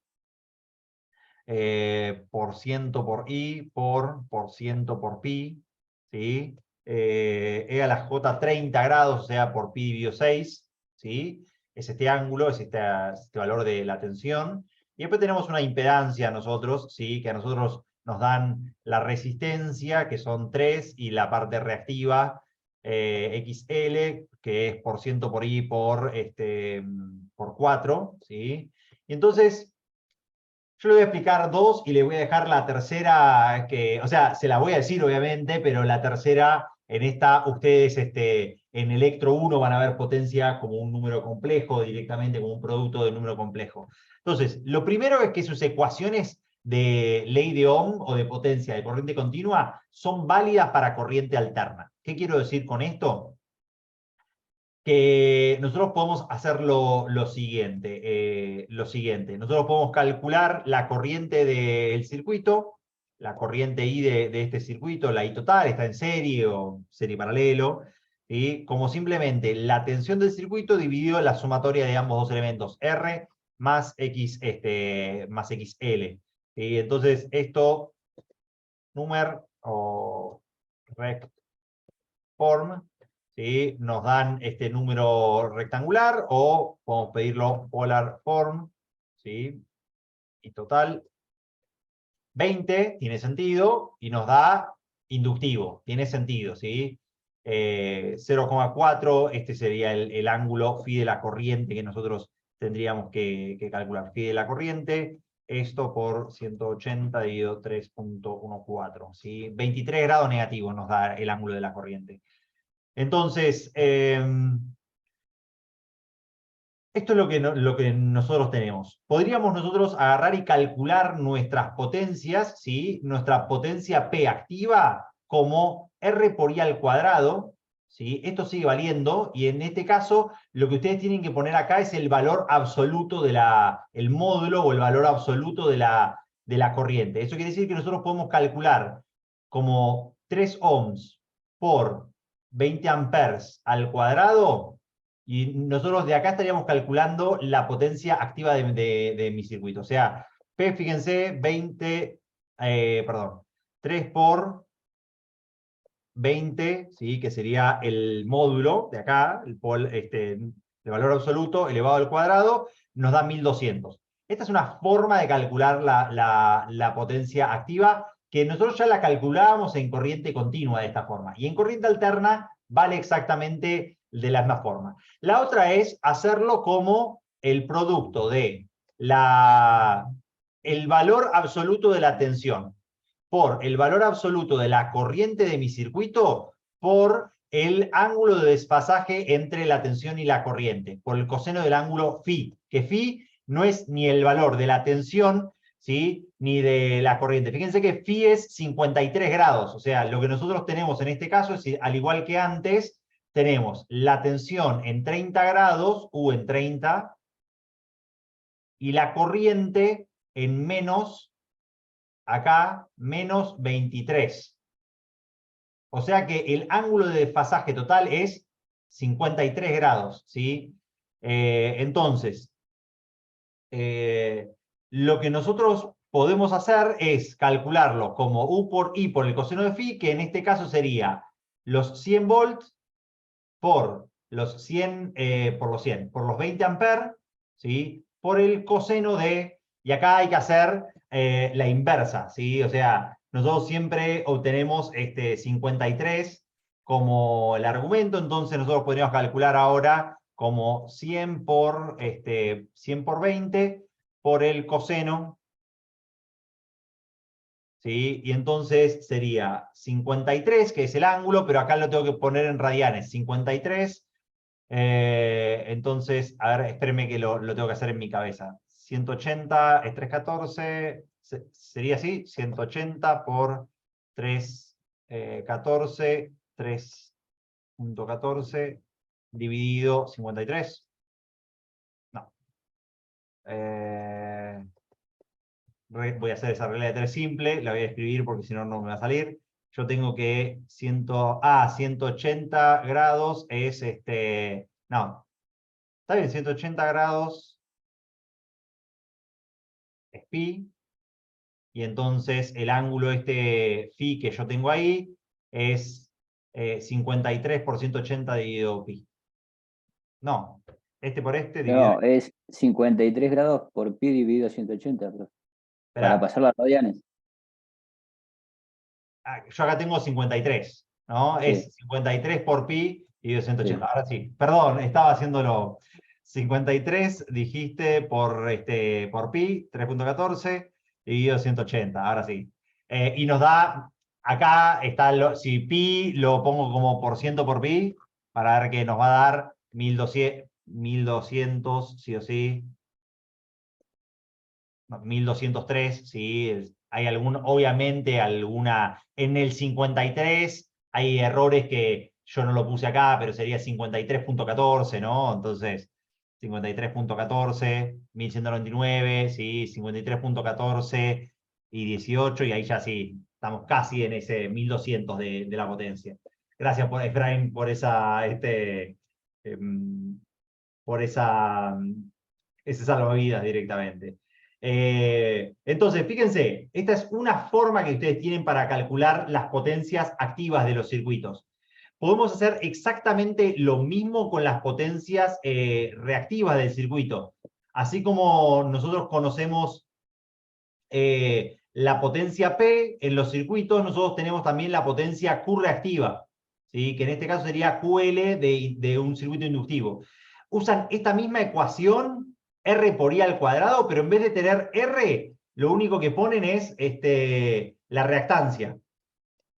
por ciento por I por ciento por pi, ¿sí? E a la J 30 grados, o sea, por pi dividido 6, ¿sí? Es este ángulo, es este valor de la tensión. Y después tenemos una impedancia nosotros, ¿sí? Que a nosotros nos dan la resistencia, que son 3, y la parte reactiva, XL, que es por ciento por I por 4, ¿sí? Y entonces, yo le voy a explicar dos y le voy a dejar la tercera, o sea, se la voy a decir obviamente, pero la tercera, en esta, ustedes en electro 1 van a ver potencia como un número complejo, directamente como un producto de número complejo. Entonces, lo primero es que sus ecuaciones de ley de Ohm o de potencia de corriente continua son válidas para corriente alterna. ¿Qué quiero decir con esto? que nosotros podemos hacer lo siguiente. Nosotros podemos calcular la corriente del circuito, la corriente I de este circuito, la I total, está en serie o serie paralelo, ¿sí? Como simplemente la tensión del circuito dividido la sumatoria de ambos dos elementos, R más X, más XL. ¿Sí? Entonces, esto, numer o rect form, ¿sí? Nos dan este número rectangular o podemos pedirlo polar form, ¿sí? Y total 20 tiene sentido y nos da inductivo, tiene sentido, ¿sí? 0,4, este sería el ángulo phi de la corriente que nosotros tendríamos que calcular. Phi de la corriente, esto por 180 dividido 3.14, ¿sí? 23 grados negativos nos da el ángulo de la corriente. Entonces, esto es lo que nosotros tenemos. Podríamos nosotros agarrar y calcular nuestras potencias, ¿sí? Nuestra potencia P activa como R por I al cuadrado, ¿sí? Esto sigue valiendo, y en este caso lo que ustedes tienen que poner acá es el valor absoluto el módulo o el valor absoluto de la corriente. Eso quiere decir que nosotros podemos calcular como 3 ohms por 20 amperes al cuadrado, y nosotros de acá estaríamos calculando la potencia activa de mi circuito. O sea, P, fíjense, 3 por 20, ¿sí? Que sería el módulo de acá, el valor absoluto elevado al cuadrado, nos da 1200. Esta es una forma de calcular la potencia activa, que nosotros ya la calculábamos en corriente continua de esta forma. Y en corriente alterna vale exactamente de la misma forma. La otra es hacerlo como el producto de el valor absoluto de la tensión por el valor absoluto de la corriente de mi circuito por el ángulo de desfasaje entre la tensión y la corriente, por el coseno del ángulo phi, que phi no es ni el valor de la tensión, ¿sí? Ni de la corriente. Fíjense que phi es 53 grados, o sea, lo que nosotros tenemos en este caso es, al igual que antes, tenemos la tensión en 30 grados, U en 30, y la corriente en menos, acá, menos 23. O sea que el ángulo de desfasaje total es 53 grados, ¿sí? Entonces, lo que nosotros podemos hacer es calcularlo como U por I por el coseno de phi, que en este caso sería los 100 volts por los 100, por los 20 amperes, ¿sí? Por el coseno de, y acá hay que hacer la inversa, ¿sí? O sea, nosotros siempre obtenemos 53 como el argumento, entonces nosotros podríamos calcular ahora como 100 por 20 por el coseno, ¿sí? Y entonces sería 53, que es el ángulo, pero acá lo tengo que poner en radianes, 53. Entonces, a ver, espérenme que lo tengo que hacer en mi cabeza. 180 es 314, sería así, 180 por 314, 3.14 dividido 53. No. Voy a hacer esa regla de 3 simple, la voy a escribir porque si no, no me va a salir. Yo tengo que 180 grados es no, está bien, 180 grados es pi, y entonces el ángulo phi que yo tengo ahí es 53 por 180 dividido pi. No, por dividido. No, es 53 grados por pi dividido 180, pero para Esperá, pasar las radianes. yo acá tengo 53, ¿no? Sí, Es 53 por pi dividido 180. sí. Ahora sí, perdón, estaba haciéndolo. 53 dijiste por pi, 3.14 dividido 180, ahora sí. Y nos da, acá está, si pi lo pongo como por ciento por pi, para ver que nos va a dar 1200 sí o sí. No, 1203, sí. Hay obviamente en el 53 hay errores que yo no lo puse acá, pero sería 53.14, ¿no? Entonces, 53.14, 1199, ¿sí? 53.14 y 18, y ahí ya sí, estamos casi en ese 1200 de la potencia. Gracias, Efraín, por esa, por ese salvavidas directamente. Entonces, fíjense, esta es una forma que ustedes tienen para calcular las potencias activas de los circuitos. Podemos hacer exactamente lo mismo con las potencias reactivas del circuito. Así como nosotros conocemos la potencia P en los circuitos, nosotros tenemos también la potencia Q reactiva, ¿sí? Que en este caso sería QL de un circuito inductivo. Usan esta misma ecuación, R por I al cuadrado, pero en vez de tener R, lo único que ponen es la reactancia,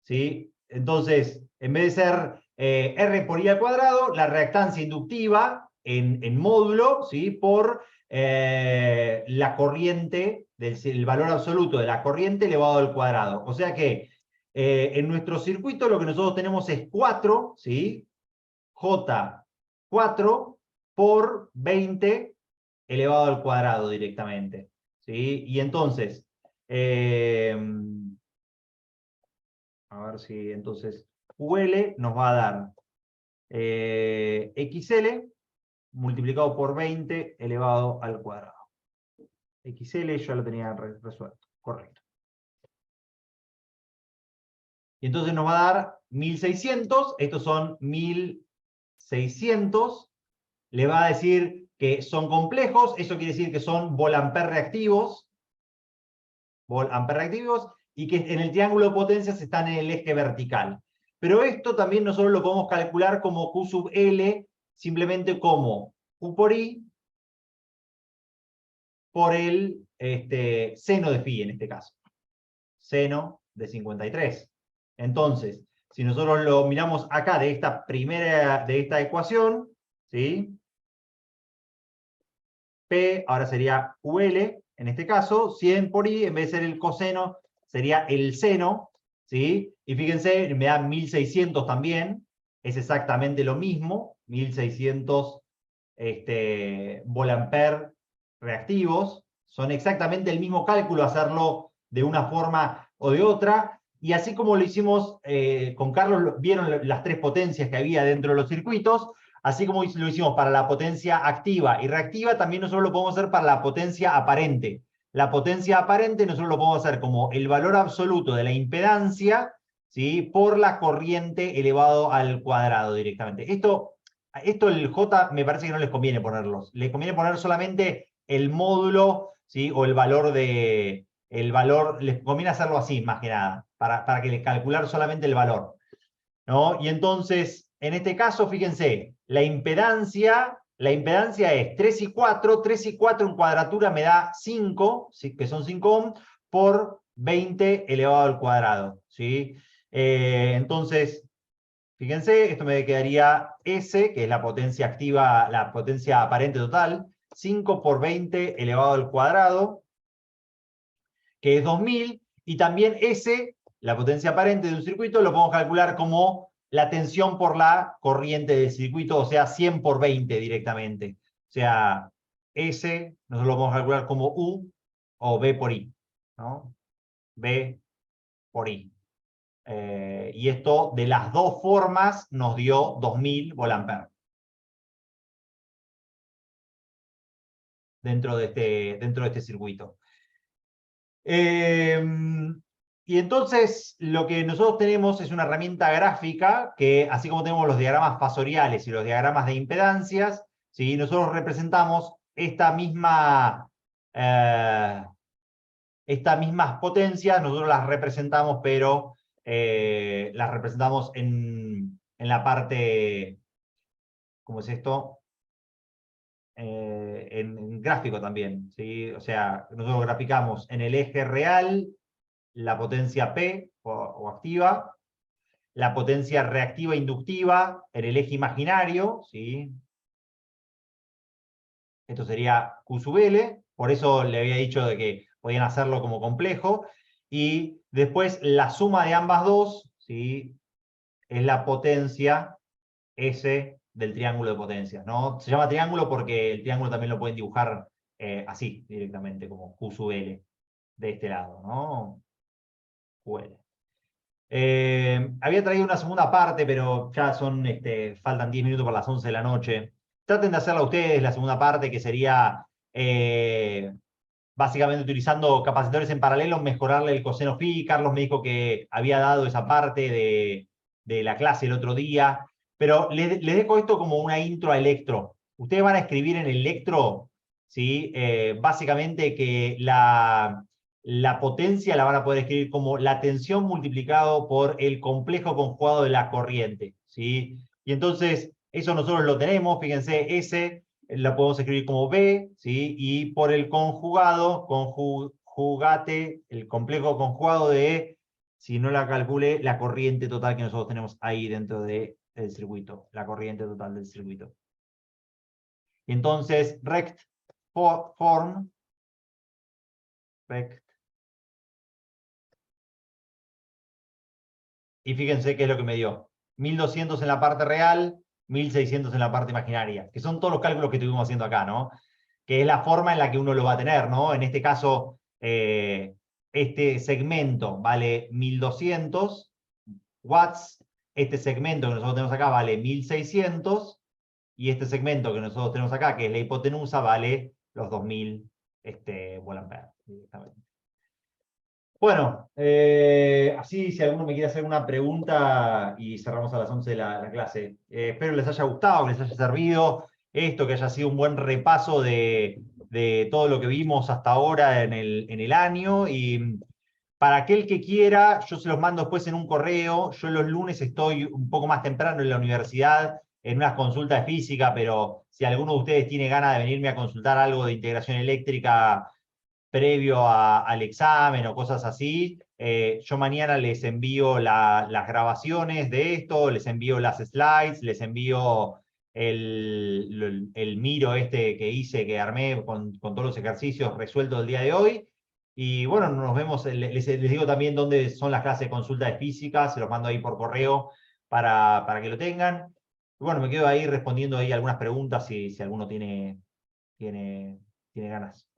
¿sí? Entonces, en vez de ser R por I al cuadrado, la reactancia inductiva en módulo, ¿sí? Por la corriente, el valor absoluto de la corriente elevado al cuadrado. O sea que en nuestro circuito lo que nosotros tenemos es 4, ¿sí? J4 por 20 elevado al cuadrado directamente, ¿sí? Y entonces, a ver si entonces QL nos va a dar XL multiplicado por 20 elevado al cuadrado. XL ya lo tenía resuelto, correcto. Y entonces nos va a dar 1600, estos son 1600, le va a decir que son complejos, eso quiere decir que son volampere reactivos, y que en el triángulo de potencias están en el eje vertical. Pero esto también nosotros lo podemos calcular como Q sub L, simplemente como Q por I por el seno de phi en este caso. Seno de 53. Entonces, si nosotros lo miramos acá de esta ecuación, ¿sí? P ahora sería QL, en este caso, 100 por I, en vez de ser el coseno, sería el seno, ¿sí? Y fíjense, me da 1600 también, es exactamente lo mismo, 1600 volampere reactivos, son exactamente el mismo cálculo, hacerlo de una forma o de otra, y así como lo hicimos con Carlos, vieron las tres potencias que había dentro de los circuitos, así como lo hicimos para la potencia activa y reactiva, también nosotros lo podemos hacer para la potencia aparente. La potencia aparente nosotros lo podemos hacer como el valor absoluto de la impedancia, ¿sí? Por la corriente elevado al cuadrado directamente. Esto el J me parece que no les conviene ponerlos. Les conviene poner solamente el módulo, ¿sí? O el valor les conviene hacerlo así, más que nada, para que les calcular solamente el valor, ¿no? Y entonces, en este caso, fíjense, la impedancia es 3 y 4, 3 y 4 en cuadratura me da 5, ¿sí? Que son 5 ohms, por 20 elevado al cuadrado, ¿sí? Entonces, fíjense, esto me quedaría S, que es la potencia activa, la potencia aparente total, 5 por 20 elevado al cuadrado, que es 2000, y también S, la potencia aparente de un circuito, lo podemos calcular como la tensión por la corriente del circuito, o sea, 100 por 20 directamente. O sea, S nosotros lo podemos calcular como U o B por I, ¿no? B por I. Y esto de las dos formas nos dio 2000 volampere. Dentro de este circuito. Y entonces lo que nosotros tenemos es una herramienta gráfica que, así como tenemos los diagramas fasoriales y los diagramas de impedancias, ¿sí? Nosotros representamos estas mismas potencias, nosotros las representamos, pero las representamos en la parte, ¿cómo es esto? En gráfico también, ¿sí? O sea, nosotros graficamos en el eje real la potencia P o activa, la potencia reactiva inductiva en el eje imaginario, ¿sí? Esto sería Q sub L, por eso le había dicho de que podían hacerlo como complejo, y después la suma de ambas dos, ¿sí? Es la potencia S del triángulo de potencias, ¿no? Se llama triángulo porque el triángulo también lo pueden dibujar así, directamente, como Q sub L, de este lado, ¿no? QL. Había traído una segunda parte, pero ya faltan 10 minutos para las 11 de la noche. Traten de hacerla ustedes, la segunda parte, que sería básicamente utilizando capacitores en paralelo, mejorarle el coseno phi. Carlos me dijo que había dado esa parte de la clase el otro día, pero les dejo esto como una intro a electro. Ustedes van a escribir en electro, ¿sí? Básicamente que la potencia la van a poder escribir como la tensión multiplicado por el complejo conjugado de la corriente, ¿sí? Y entonces, eso nosotros lo tenemos, fíjense, S la podemos escribir como B, ¿sí? Y por el conjugado, conjugate, el complejo conjugado de, si no la calculé, la corriente total que nosotros tenemos ahí dentro del circuito, la corriente total del circuito. Y entonces, rect form, rect. Y fíjense qué es lo que me dio. 1200 en la parte real, 1600 en la parte imaginaria, que son todos los cálculos que estuvimos haciendo acá, ¿no? Que es la forma en la que uno lo va a tener, ¿no? En este caso, este segmento vale 1200 watts, este segmento que nosotros tenemos acá vale 1600, y este segmento que nosotros tenemos acá, que es la hipotenusa, vale los 2000 Volt-ampere directamente. Bueno, así si alguno me quiere hacer una pregunta y cerramos a las 11 la clase. Espero les haya gustado, que les haya servido esto, que haya sido un buen repaso de todo lo que vimos hasta ahora en el año. Y para aquel que quiera, yo se los mando después en un correo. Yo los lunes estoy un poco más temprano en la universidad en unas consultas de física, pero si alguno de ustedes tiene ganas de venirme a consultar algo de integración eléctrica previo al examen o cosas así, yo mañana les envío las grabaciones de esto, les envío las slides, les envío el Miro que hice, que armé con todos los ejercicios resueltos el día de hoy. Y bueno, nos vemos, les digo también dónde son las clases de consulta de física, se los mando ahí por correo para que lo tengan. Y bueno, me quedo ahí respondiendo ahí algunas preguntas si alguno tiene ganas.